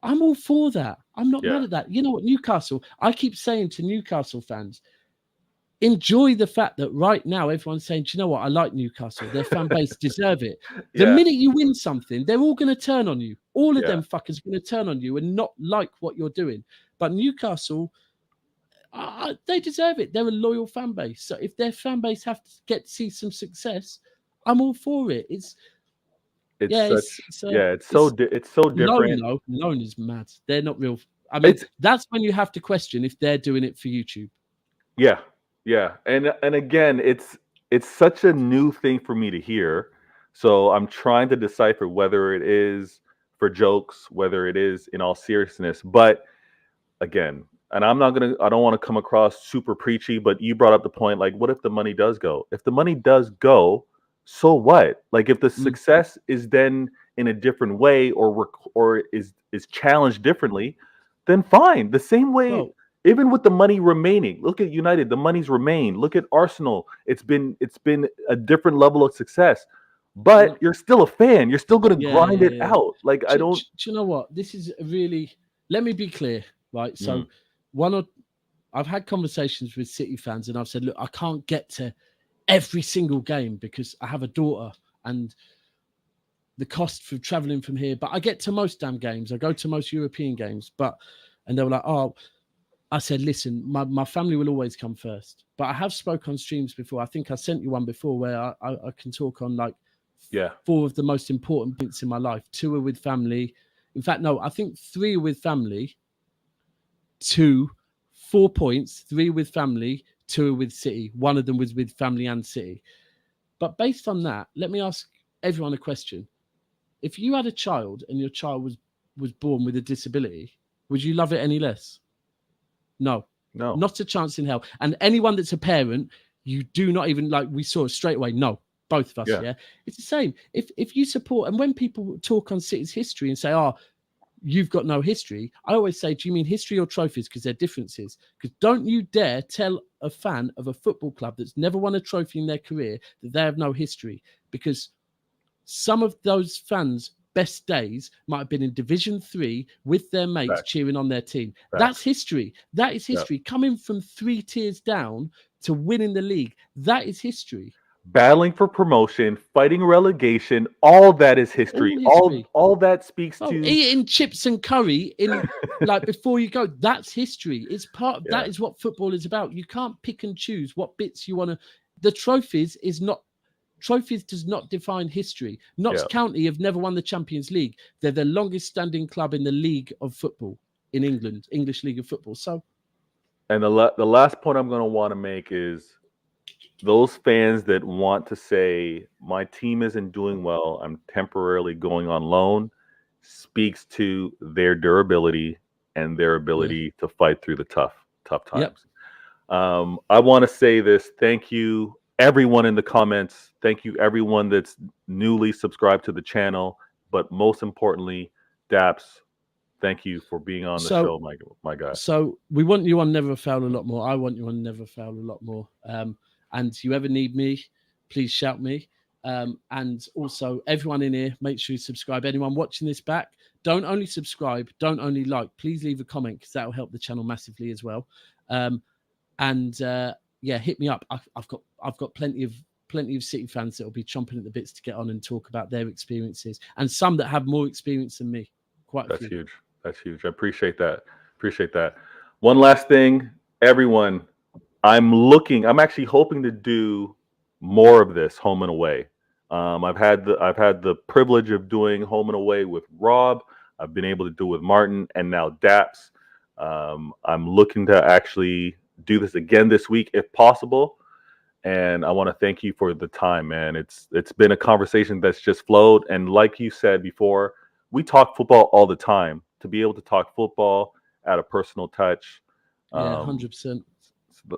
I'm all for that. I'm not mad at that. You know what, Newcastle, I keep saying to Newcastle fans, enjoy the fact that right now everyone's saying, do you know what, I like Newcastle. Their fan base deserve it. The minute you win something, they're all going to turn on you. All of them fuckers are going to turn on you and not like what you're doing. But Newcastle, they deserve it. They're a loyal fan base. So if their fan base have to get to see some success, I'm all for it. It's so different. Loan is mad. They're not real. I mean, that's when you have to question if they're doing it for YouTube. Yeah. And again, it's such a new thing for me to hear. So I'm trying to decipher whether it is for jokes, whether it is in all seriousness. But again, and I don't want to come across super preachy, but you brought up the point, like, what if the money does go? If the money does go, so what? Like, if the success is then in a different way or is challenged differently, then fine. The same way, even with the money remaining. Look at United, the money's remained. Look at Arsenal. It's been a different level of success. But you're still a fan. You're still going to grind it out. Like, do you know what? This is really, let me be clear, right? So I've had conversations with City fans and I've said, look, I can't get to every single game because I have a daughter and the cost for traveling from here, but I get to most damn games. I go to most European games, and they were like, oh, I said, listen, my family will always come first, but I have spoke on streams before. I think I sent you one before where I can talk on like 4 of the most important points in my life. 2 are with family. In fact, no, I think 3 are with family, 4 points, 3 with family, 2 are with City. 1 of them was with family and City. But based on that, let me ask everyone a question. If you had a child and your child was born with a disability, would you love it any less? No, not a chance in hell. And anyone that's a parent, you do not even, like we saw straight away. No, both of us. Yeah. It's the same. If you support, and when people talk on City's history and say, oh, you've got no history, I always say, do you mean history or trophies? Because they're differences. Because don't you dare tell a fan of a football club that's never won a trophy in their career that they have no history. Because some of those fans' best days might have been in Division 3 with their mates cheering on their team. That's history. That is history. Coming from 3 tiers down to winning the league, that is history. Battling for promotion, fighting relegation, all that is history. All that speaks to eating chips and curry in like before you go. That's history. It's part of that is what football is about. You can't pick and choose what bits you want to. The trophies does not define history. Notts County have never won the Champions League. They're the longest standing club in the league of football in England, English League of Football. So, and the last point I'm going to want to make is those fans that want to say my team isn't doing well, I'm temporarily going on loan, speaks to their durability and their ability to fight through the tough times. I want to say this. Thank you, everyone in the comments. Thank you, everyone that's newly subscribed to the channel. But most importantly, Daps, thank you for being on the show, my guy. So we want you on Never Fail a lot more. I want you on Never Fail a lot more. And you ever need me, please shout me. And also, everyone in here, make sure you subscribe. Anyone watching this back, don't only subscribe, don't only like. Please leave a comment because that will help the channel massively as well. Yeah, hit me up. I've got plenty of City fans that will be chomping at the bits to get on and talk about their experiences, and some that have more experience than me. That's huge. That's huge. I appreciate that. One last thing, everyone. I'm actually hoping to do more of this home and away. I've had the privilege of doing home and away with Rob. I've been able to do it with Martin and now Daps. I'm looking to actually do this again this week if possible. And I want to thank you for the time, man. It's been a conversation that's just flowed. And like you said before, we talk football all the time. To be able to talk football at a personal touch, 100%.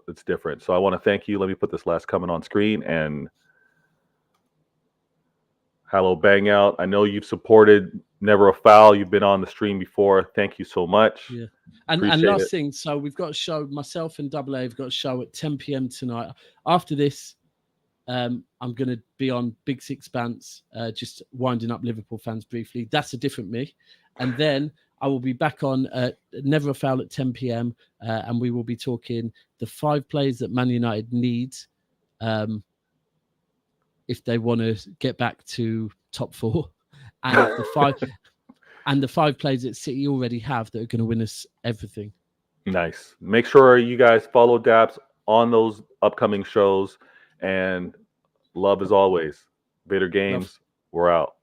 It's different. So I want to thank you. Let me put this last comment on screen. And hello, Bang Out. I know you've supported Never a Foul. You've been on the stream before. Thank you so much. Yeah. And last thing, so we've got a show, myself and Double A have got a show at 10 p.m. tonight. After this, I'm going to be on Big Six Bants, just winding up Liverpool fans briefly. That's a different me. And then I will be back on Never a Foul at 10 p.m. And we will be talking the 5 players that Man United needs if they want to get back to top 4, and the 5 players that City already have that are going to win us everything. Nice. Make sure you guys follow Daps on those upcoming shows, and love as always. Vader Games, we're out.